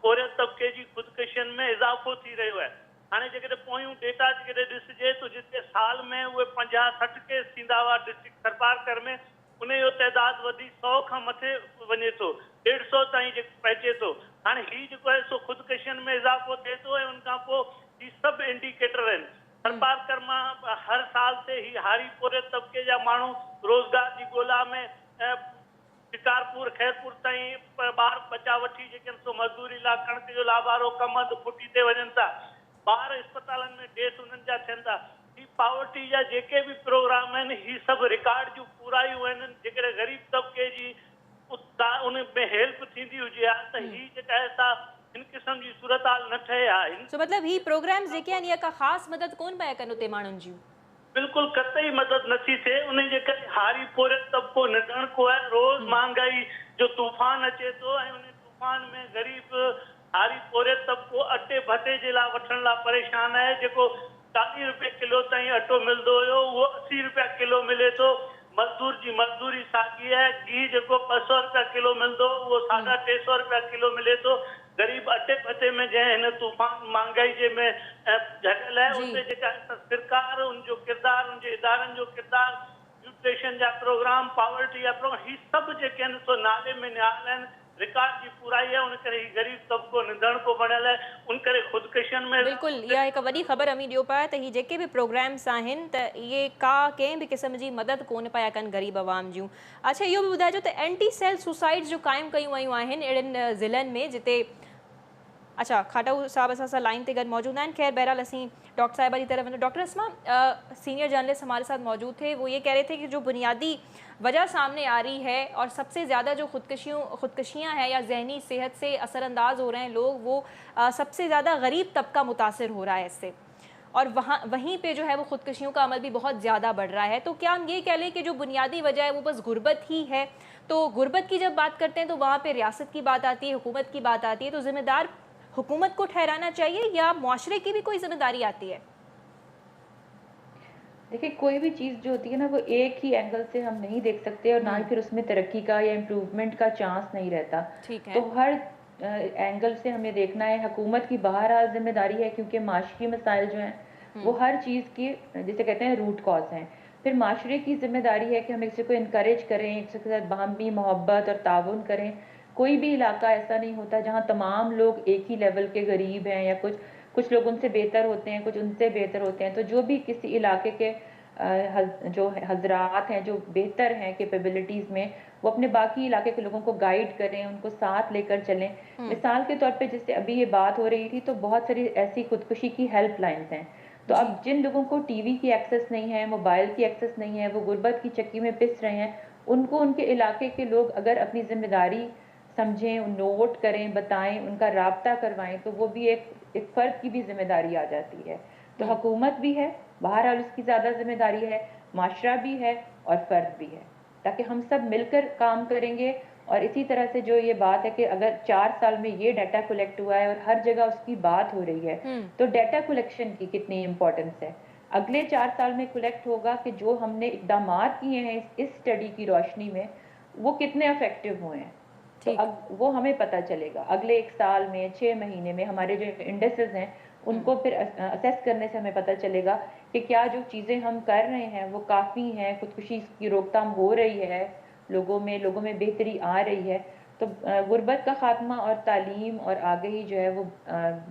पोरियत तबिके जी ख़ुदकशियुनि में इज़ाफ़ो थी रहियो आहे। हाणे जेकॾहिं पोयूं डेटा जेकॾहिं ॾिसिजे त जिते साल में उहे 50-60 केस थींदा हुआ डिस्ट्रिक्ट थरपारकर में, उन जो तइदाद वधी 100 खां मथे वञे थो, 150 ताईं जेको पहुचे थो। हाणे ही जेको आहे सो ख़ुदकशियुनि में इज़ाफ़ो थिए थो ऐं उनखां पोइ ही सभु इंडिकेटर आहिनि। थरपारकर मां हर साल ते ही हारी पोरियत तबिके जा माण्हू रोज़गार जी ॻोल्हा में शिकारपुर, खैरपुर ताईं ॿार बचा वठी जेके आहिनि सो मज़दूरी लाइ कणिक जो लावारो कमंद फुटी ते वञनि था। ॿार अस्पतालनि में डेथ उन्हनि जा थियनि था। ही पावर्टी जा जेके बि प्रोग्राम आहिनि ही सभु रिकॉर्ड जूं पूरायूं आहिनि। जेकॾहिं ग़रीब तबिके जी उन में हेल्प थींदी हुजे हा त ही जेका आहे सा हिन क़िस्म जी सूरत हाल न ठहे हा। सो मतिलबु ही प्रोग्राम जेके आहिनि इहा का ख़ासि मदद कोन पिया कनि उते माण्हुनि जूं? बिल्कुलु कतई मदद नथी थिए। उन जे करे हारी पोरियत तबिको निधणको आहे। रोज़ महांगाई जो तूफ़ान अचे थो ऐं उन तूफ़ान में ग़रीब हारी पोरियत तबिको अटे भटे जे लाइ वठण लाइ परेशान आहे। जेको 40 रुपए किलो ताईं अटो मिलंदो हुयो उहो 80 रुपया किलो मिले थो। मज़दूर जी मज़दूरी साॻी आहे। घी जेको 200 रुपया किलो मिलंदो उहो 350 रुपया किलो मिले थो। गरीब अटे पटे में जो है न तूफ़ान महंगाई जे में झगल है जी। उते जेका सरकार उन जो किरदार उन जे इदारनि जो किरदार न्यूट्रिशन जा प्रोग्राम पॉवर्टी जा प्रोग्राम ही सभु जेके आहिनि सो नाले में निहाल आहिनि रिकॉर्ड जी पूराई है उन करे ही गरीब तबको निंदण को बणियल है उन करे ख़ुदकुशियुनि में बिल्कुल इहा हिकु वॾी ख़बर अमी ॾियो पिया त ही जेके बि प्रोग्राम्स आहिनि त इहे का कंहिं बि क़िस्म जी मदद कोन पिया कनि ग़रीब आवाम जूं। अच्छा इहो बि ॿुधाइजो त एंटी सेल सुसाइड्स जो क़ाइमु कयूं वयूं आहिनि अहिड़नि ज़िलनि में जिते अच्छा खाटू साहब असां सां लाइन ते गॾु मौजूद आहिनि। खैर बहरहाल असीं डॉक्टर साहिबा की तरफ वञो। डॉक्टर असमा सीनियर जर्नलिस्ट हमारे साथ मौजूद थे, वो ये कह रहे थे कि जो बुनियादी वजह सामने आ रही है और सबसे ज़्यादा जो खुदकुशियाँ हैं या जहनी सेहत से असरअंदाज हो रहे हैं लोग, वो सबसे ज़्यादा गरीब तबका मुतासर हो रहा है इससे, और वहीं पे जो है वो खुदकुशियों का अमल भी बहुत ज़्यादा बढ़ रहा है। तो क्या हम ये कह लें कि जो बुनियादी वजह है वो बस गुर्बत ही है? तो गुर्बत की जब बात करते हैं तो वहाँ पे रियासत की बात आती है, हुकूमत की बात आती है, तो ज़िम्मेदार हुकूमत को ठहराना चाहिए या मुआशरे की भी कोई जिम्मेदारी आती है? देखिए, कोई भी चीज़ जो होती है ना वो एक ही एंगल से हम नहीं देख सकते और ना ही फिर उसमें तरक्की का या इम्प्रूवमेंट का चांस नहीं रहता। ठीक है। तो हर एंगल से हमें देखना है। हुकूमत की बहरहाल जिम्मेदारी है क्योंकि माशरी मसाइल जो हैं वो हर चीज़ की जिसे कहते हैं रूट कॉज हैं। फिर माशरे की जिम्मेदारी है कि हम एक दूसरे को इनकरेज करें, एक दूसरे के साथ बाहमी मोहब्बत और ताउन करें। कोई भी इलाका ऐसा नहीं होता जहाँ तमाम लोग एक ही लेवल के गरीब हैं या कुछ लोग उनसे बेहतर होते हैं, कुछ उनसे बेहतर होते हैं। तो जो भी किसी इलाके के जो हजरात हैं जो बेहतर हैं कैपेबिलिटीज़ में, वो अपने बाकी इलाके के लोगों को गाइड करें, उनको साथ लेकर चलें। मिसाल के तौर पे जैसे अभी ये बात हो रही थी तो बहुत सारी ऐसी खुदकुशी की हेल्पलाइंस हैं। तो अब जिन लोगों को टीवी की एक्सेस नहीं है, मोबाइल की एक्सेस नहीं है, वो गुर्बत की चक्की में पिस रहे हैं, उनको उनके इलाके के लोग अगर अपनी जिम्मेदारी समझें, नोट करें, बताएं, उनका राब्ता करवाएं, तो वो भी एक फ़र्द की भी जिम्मेदारी आ जाती है। तो हुकूमत भी है, बहरहाल उसकी ज़्यादा जिम्मेदारी है, माशरा भी है और फ़र्द भी है, ताकि हम सब मिलकर काम करेंगे। और इसी तरह से जो ये बात है कि अगर 4 साल में ये डाटा कलेक्ट हुआ है और हर जगह उसकी बात हो रही है, तो डाटा कलेक्शन की कितनी इम्पोर्टेंस है। अगले 4 साल में कलेक्ट होगा कि जो हमने इक़दामात किए हैं इस स्टडी की रोशनी में वो कितने इफेक्टिव हुए हैं। तो अब वो हमें पता चलेगा अगले 1 साल में, 6 महीने में हमारे जो इंडेक्सेस हैं उनको फिर असेस करने से हमें पता चलेगा कि क्या जो चीज़ें हम कर रहे हैं वो काफ़ी हैं, खुदकुशी की रोकथाम हो रही है, लोगों में बेहतरी आ रही है। तो गुर्बत का खात्मा और तालीम और आगाही जो है वो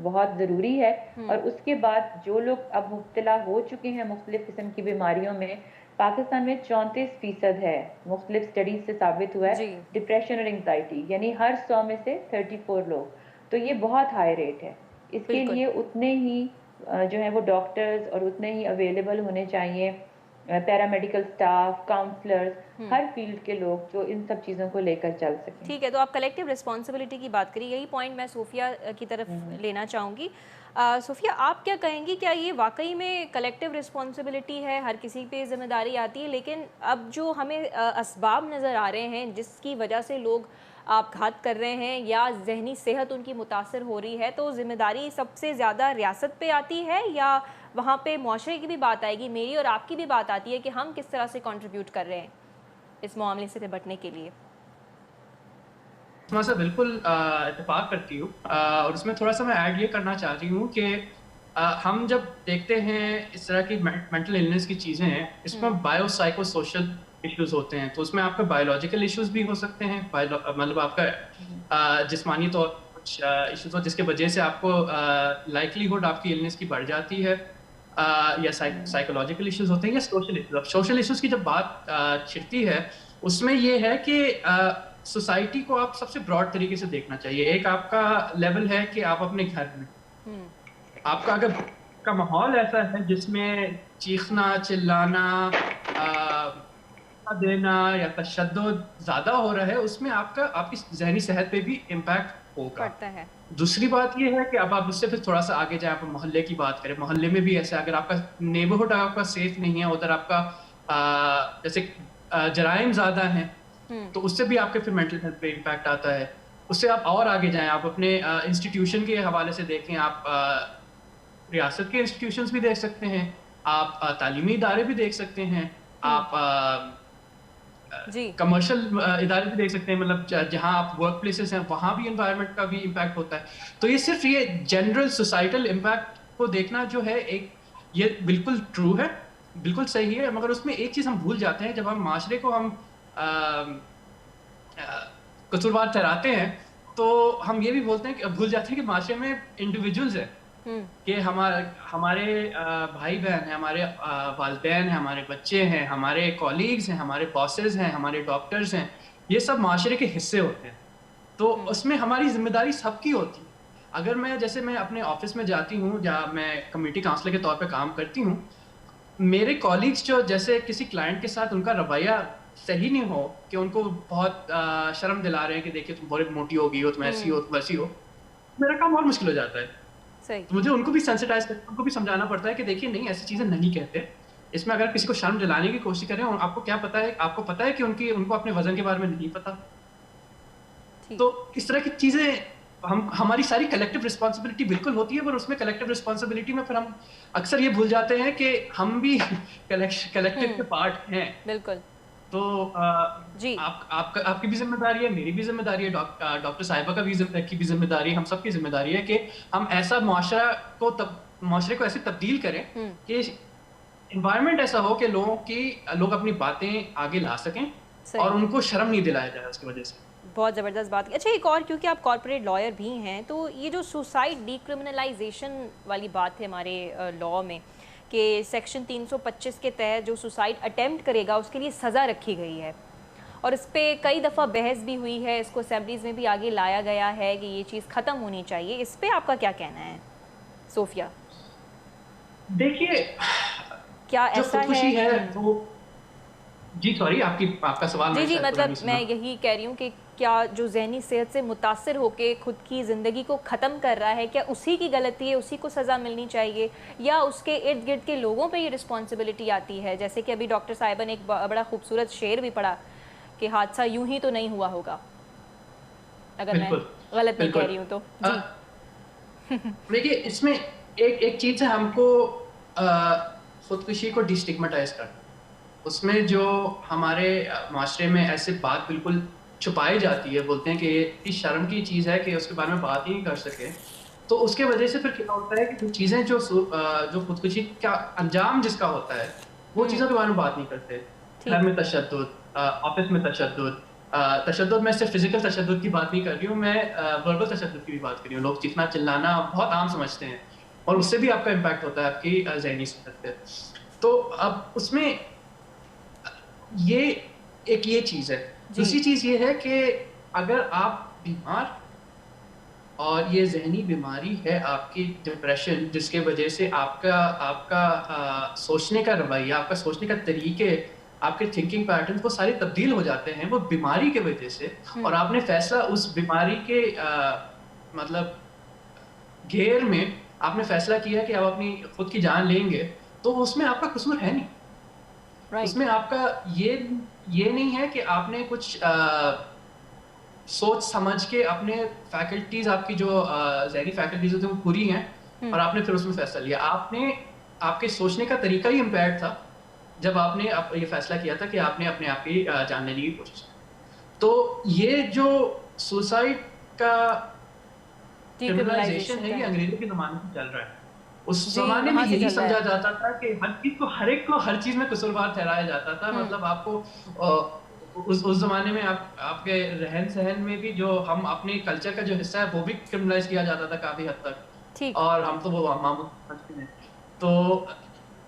बहुत ज़रूरी है। और उसके बाद जो लोग अब मुब्तला हो चुके हैं मुख्तलिफ किस्म की बीमारियों में, पाकिस्तान में 34% है, मुख्तलिफ स्टडीज से साबित हुआ है, डिप्रेशन और एंग्जाइटी, यानी हर 100 में से 34 लोग। तो ये बहुत हाई रेट है। इसके लिए उतने ही जो है वो डॉक्टर्स और उतने ही अवेलेबल होने चाहिए पैरामेडिकल स्टाफ, काउंसलर्स, हर फील्ड के लोग जो इन सब चीज़ों को लेकर चल सकें। ठीक है, तो आप कलेक्टिव रिस्पॉन्सिबिलिटी की बात करिए, यही पॉइंट मैं सोफिया की तरफ लेना चाहूँगी। सोफिया, आप क्या कहेंगी, क्या ये वाकई में कलेक्टिव रिस्पॉन्सिबिलिटी है, हर किसी पे जिम्मेदारी आती है, लेकिन अब जो हमें असबाब नज़र आ रहे हैं जिसकी वजह से लोग आपघात कर रहे हैं या जहनी सेहत उनकी मुतासर हो रही है, तो जिम्मेदारी सबसे ज़्यादा रियासत पे आती है या वहाँ पे मुआशरे की भी बात आएगी, मेरी और आपकी भी बात आती है कि हम किस तरह से कंट्रीब्यूट कर रहे हैं इस मामले से निपटने के लिए? मैं बिल्कुल इत्तेफाक करती हूँ और उसमें थोड़ा सा मैं ऐड ये करना चाह रही हूँ कि हम जब देखते हैं इस तरह की मेंटल इलनेस की चीज़ें हैं, इसमें बायोसाइको सोशल इश्यूज होते हैं। तो उसमें आपका बायोलॉजिकल इश्यूज भी हो सकते हैं, मतलब आपका जिस्मानी तौर पर कुछ इश्यूज हो जिसके वजह से आपको लाइकलीहुड आपकी इलनेस की बढ़ जाती है, या साइकोलॉजिकल इश्यूज होते हैं या सोशल इश्यूज। अब सोशल इश्यूज की जब बात छिड़ती है उसमें ये है कि सोसाइटी को आप सबसे ब्रॉड तरीके से देखना चाहिए। एक आपका लेवल है कि आप अपने घर में आपका अगर का माहौल ऐसा है जिसमें चीखना, चिल्लाना, देना या तशद्दुद ज्यादा हो रहा है, उसमें आपकी जहनी सेहत पे भी इम्पैक्ट होगा। है। दूसरी बात ये है कि अब आप उससे फिर थोड़ा सा आगे जाए, आप मोहल्ले की बात करें, मोहल्ले में भी ऐसे अगर आपका नेबरहुड आपका सेफ नहीं है, उधर आपका जैसे जराइम ज्यादा हैं, तो उससे भी आपके फिर मेंटल हेल्थ पे इम्पैक्ट आता है। उससे आप और आगे जाएं, आप अपने इंस्टीट्यूशन के हवाले से देखें, आप रियासत के इंस्टीट्यूशंस भी देख सकते हैं, आप तालीमी इदारे भी देख सकते हैं, आप जी कमर्शियल इदारे भी देख सकते हैं, मतलब जहाँ आप वर्क प्लेसेस हैं वहाँ भी इन्वायरमेंट का भी इम्पैक्ट होता है। तो ये सिर्फ ये जनरल सोसाइटल इम्पैक्ट को देखना जो है, एक ये बिल्कुल ट्रू है, बिल्कुल सही है, मगर उसमें एक चीज़ हम भूल जाते हैं। जब हम माशरे को हम कसूरवार ठहराते हैं तो हम ये भी बोलते हैं कि भूल जाते हैं कि माशरे में इंडिविजुअल्स हैं, कि हमारे भाई बहन हैं, हमारे वालिदैन हैं, हमारे बच्चे हैं, हमारे कॉलीग्स हैं, हमारे बॉसेस हैं, हमारे डॉक्टर्स हैं, ये सब माशरे के हिस्से होते हैं। तो उसमें हमारी जिम्मेदारी सबकी होती है। अगर मैं अपने ऑफिस में जाती हूँ, जहाँ मैं कम्युनिटी काउंसलर के तौर पे काम करती हूँ, मेरे कॉलीग्स जो जैसे किसी क्लाइंट के साथ उनका रवैया सही नहीं हो, कि उनको बहुत शर्म दिला रहे हैं कि देखिए तुम बहुत मोटी हो गई हो, तुम ऐसी हो, तुम वैसी हो, मेरा काम और मुश्किल हो जाता है। तो मुझे उनको भी सेंसिटाइज करना, उनको भी समझाना पड़ता है कि देखिए नहीं, ऐसी चीजें नहीं कहते। इसमें अगर किसी को शर्म दिलाने की कोशिश करें, आपको क्या पता है, आपको पता है कि उनको अपने वजन के बारे में नहीं पता। तो इस तरह की चीजें हमारी सारी कलेक्टिव रिस्पॉन्सिबिलिटी बिल्कुल होती है, पर उसमें कलेक्टिव रिस्पॉन्सिबिलिटी में फिर हम अक्सर ये भूल जाते हैं कि हम भी कलेक्टिव के पार्ट हैं। बिल्कुल। तो जी आपकी भी जिम्मेदारी है, मेरी भी जिम्मेदारी है, डॉक्टर साहिबा की भी जिम्मेदारी है, हम सबकी जिम्मेदारी है कि हम ऐसा माशरे को ऐसे तब्दील करें कि एनवायरनमेंट ऐसा हो कि लोग अपनी बातें आगे ला सकें और उनको शर्म नहीं दिलाया जाए उसकी वजह से। बहुत ज़बरदस्त बात। अच्छा, एक और, क्योंकि आप कॉर्पोरेट लॉयर भी हैं, तो ये जो सुसाइड डीक्रिमिनलाइजेशन वाली बात है हमारे लॉ में, कि सेक्शन 325 के तहत जो सुसाइड अटेम्प्ट करेगा उसके लिए सज़ा रखी गई है, और इस पर कई दफ़ा बहस भी हुई है, इसको असेंबलीज़ में भी आगे लाया गया है कि ये चीज़ ख़त्म होनी चाहिए। इस पर आपका क्या कहना है सोफिया? देखिए, क्या ऐसा है वो जी सॉरी आपका सवाल जी मतलब मैं यही कह रही हूँ कि क्या जो ज़हनी सेहत से मुतासर होकर खुद की ज़िंदगी को ख़त्म कर रहा है, क्या उसी की गलती है, उसी को सज़ा मिलनी चाहिए, या उसके इर्द गिर्द के लोगों पे ये रिस्पॉन्सिबिलिटी आती है? जैसे कि अभी डॉक्टर साहिबा ने एक बड़ा खूबसूरत शेर भी पढ़ा कि हादसा यूं ही तो नहीं हुआ होगा, अगर मैं गलत नहीं कह रही हूँ तो। देखिए, इसमें एक चीज़ है, हमको खुदकुशी को डिस्टिग्मेटाइज करना। उसमें जो हमारे माशरे में ऐसे बात बिल्कुल छुपाई जाती है, बोलते हैं कि ये शर्म की चीज़ है कि उसके बारे में बात ही नहीं कर सके, तो उसके वजह से फिर क्या होता है कि जो चीज़ें जो खुदकुशी का अंजाम जिसका होता है, वो चीज़ों के बारे में बात नहीं करते। घर में तशद्दुद, ऑफिस में तशद्दुद, मैं सिर्फ फिजिकल तशद्दुद की बात नहीं कर रही हूँ, मैं वर्बल तशद्दुद की भी बात कर रही हूँ। लोग चीखना चिल्लाना बहुत आम समझते हैं, और उससे भी आपका इम्पैक्ट होता है आपकी ज़हनी सेहत पे। तो अब उसमें ये चीज़ है। दूसरी चीज़ ये है कि अगर आप बीमार, और ये ज़हनी बीमारी है आपकी डिप्रेशन, जिसके वजह से आपका सोचने का रवैया, आपका सोचने का तरीके, आपके थिंकिंग पैटर्न वो सारे तब्दील हो जाते हैं वो बीमारी के वजह से, और आपने फैसला उस बीमारी के मतलब घेर में आपने फैसला किया कि आप अपनी खुद की जान लेंगे, तो उसमें आपका कसूर है नहीं। उसमें आपका ये नहीं है कि आपने कुछ सोच समझ के अपने फैकल्टीज, आपकी जो ज़हनी फैकल्टीज होती हैं वो पूरी हैं, और आपने फिर उसमें फैसला लिया। आपके सोचने का तरीका ही इम्पेयर्ड था जब आपने ये फैसला किया था कि आपने अपने आप की जान लेने की कोशिश की। तो ये जो सुसाइड का क्रिमिनलाइजेशन है, ये अंग्रेजों के ज़माने से चल रहा है। उस ज़माने में यही समझा जाता था कि हर एक को हर चीज़ में कसूरवार ठहराया जाता था। मतलब आपको उस ज़माने में आपके रहन सहन में भी जो हम अपने कल्चर का जो हिस्सा है वो भी क्रिमिनलाइज किया जाता था काफ़ी हद तक, और हम तो वो मामूल समझते हैं। तो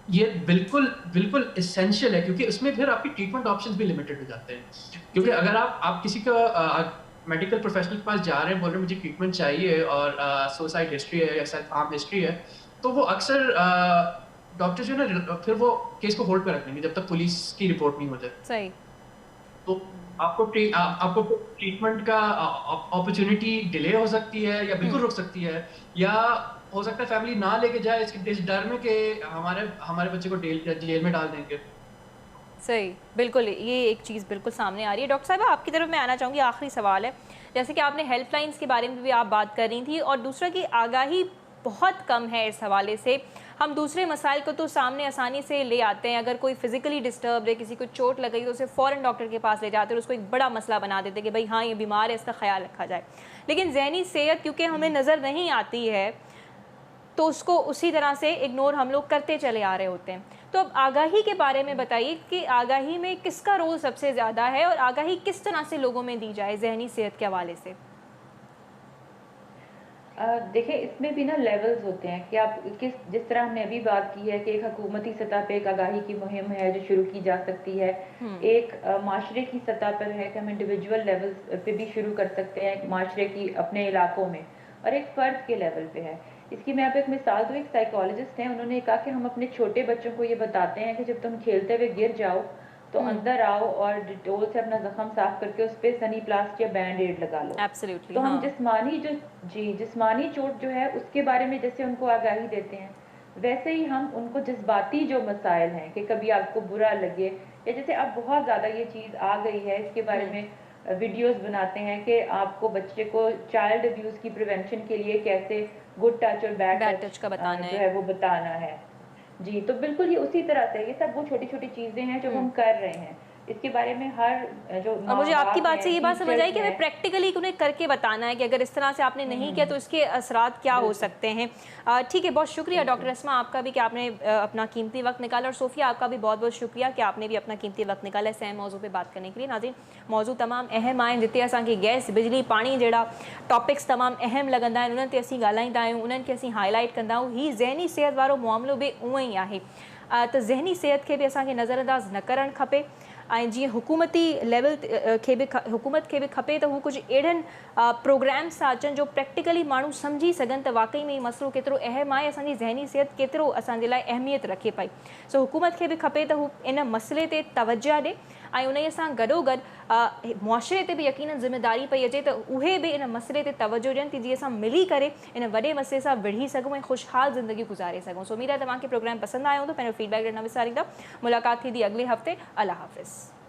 ये बिल्कुल एसेंशियल है, क्योंकि उसमें फिर आपकी ट्रीटमेंट ऑप्शंस भी लिमिटेड हो जाते हैं। क्योंकि अगर आप किसी को मेडिकल प्रोफेशनल के पास जा रहे हैं, बोल रहे हैं मुझे ट्रीटमेंट चाहिए और सुसाइड हिस्ट्री है या सेल्फ हार्म हिस्ट्री है, तो वो अक्सर डॉक्टर जो है ना फिर वो केस को होल्ड पे रख लेंगे जब तक पुलिस की रिपोर्ट नहीं हो जाए। सही। तो आपको ट्रीटमेंट का अपॉर्चुनिटी डिले हो सकती है, या बिल्कुल रुक सकती है, या हो सकता है फैमिली ना लेके जाए इस डर में कि हमारे बच्चे को जेल में डाल देंगे। सही, बिल्कुल, ये एक चीज़ बिल्कुल सामने आ रही है। डॉक्टर साहिबा, आपकी तरफ मैं आना चाहूँगी। आखिरी सवाल है, जैसे कि आपने हेल्पलाइंस के बारे में भी आप बात कर रही थी, और दूसरा कि आगाही बहुत कम है इस हवाले से। हम दूसरे मसाइल को तो सामने आसानी से ले आते हैं, अगर कोई फिजिकली डिस्टर्ब है, किसी को चोट लग गई तो उसे फ़ौरन डॉक्टर के पास ले जाते हैं और उसको एक बड़ा मसला बना देते हैं कि भाई हाँ ये बीमार है, इसका ख्याल रखा जाए। लेकिन जहनी सेहत क्योंकि हमें नज़र नहीं आती है तो उसको उसी तरह से इग्नोर हम लोग करते चले आ रहे होते हैं। तो अब आगाही के बारे में बताइए कि आगाही में किसका रोल सबसे ज़्यादा है और आगाही किस तरह से लोगों में दी जाए जहनी सेहत के हवाले से? देखिए, इसमें भी ना लेवल्स होते हैं कि आप जिस तरह हमने अभी बात की है कि एक हुकूमती सतह पे एक आगाही की मुहिम है जो शुरू की जा सकती है, एक माशरे की सतह पर है कि हम इंडिविजुअल लेवल्स पे भी शुरू कर सकते हैं, एक माशरे की अपने इलाकों में, और एक फ़र्द के लेवल पे है। इसकी मैं आपको एक मिसाल दूँ, एक साइकोलॉजिस्ट हैं, उन्होंने कहा कि हम अपने छोटे बच्चों को ये बताते हैं कि जब तुम खेलते हुए गिर जाओ तो अंदर आओ और डिटोल से अपना जख्म साफ करके उस पर सनी प्लास्ट या बैंड एड लगा लो। एब्सोल्युटली। तो हम हाँ। जिस्मानी चोट जो है उसके बारे में जैसे उनको आगाही देते हैं, वैसे ही हम उनको जज्बाती जो मसाइल हैं कि कभी आपको बुरा लगे, या जैसे अब बहुत ज़्यादा ये चीज़ आ गई है, इसके बारे में वीडियोस बनाते हैं कि आपको बच्चे को चाइल्ड अब्यूज़ की प्रिवेंशन के लिए कैसे गुड टच और बैड टच का बताना जो है वो बताना है। जी, तो बिल्कुल ये उसी तरह से ये सब वो छोटी-छोटी चीज़ें हैं जो हम कर रहे हैं। इसके बारे में हर जो और मुझे आपकी बात से ये बात समझ आई कि हमें हैं, प्रैक्टिकली उन्हें करके बताना है कि अगर इस तरह से आपने नहीं किया तो इसके असरात क्या हो सकते हैं। ठीक है, बहुत शुक्रिया डॉक्टर अस्मा आपका भी कि आपने अपना कीमती वक्त निकाला, और सोफिया आपका भी बहुत बहुत शुक्रिया कि आपने भी अपना कीमती वक्त निकाला इस अहम मौजू पे बात करने के लिए। नाज़रीन, मौजू तमाम अहम आहिनि, जिते असांखे गैस बिजली पानी जहिड़ा टॉपिक्स तमाम अहम लगंदा आहिनि, उन्हनि ते असीं ॻाल्हाईंदा आहियूं, उन्हनि खे असीं हाईलाइट कंदा आहियूं। ही ज़हनी सेहत वारो मामिलो बि उहो ई आहे। त ज़हनी सेहत खे बि असांखे नज़रअंदाज़ न करणु खपे। ऐं जीअं हुकूमती लेवल हुकूमत खे बि खपे त हू कुझु अहिड़नि प्रोग्राम्स था अचनि जो प्रैक्टिकली माण्हू सम्झी सघनि त वाक़ई में ई मसइलो केतिरो अहम आहे, असांजी ज़हनी सेहत केतिरो असांजे लाइ अहमियत रखे पई। सो हुकूमत खे बि खपे त हू इन मसइले ते तवजो ॾे ऐं उन सां गॾोगॾु मुआशरे ते बि यकीनन ज़िमेदारी पई अचे त उहे बि इन मसइले ते तवजो ॾियनि जीअं असां मिली करे इन वॾे मसइले सां विढ़ी सघूं ऐं ख़ुशहाल ज़िंदगी गुज़ारे सघूं। सो उमेद आहे तव्हांखे प्रोग्राम पसंदि आयो हूंदो, पंहिंजो फीडबैक ॾियणु न विसारींदा। मुलाक़ात थींदी अॻिले हफ़्ते। अल्लाह हाफ़िज़।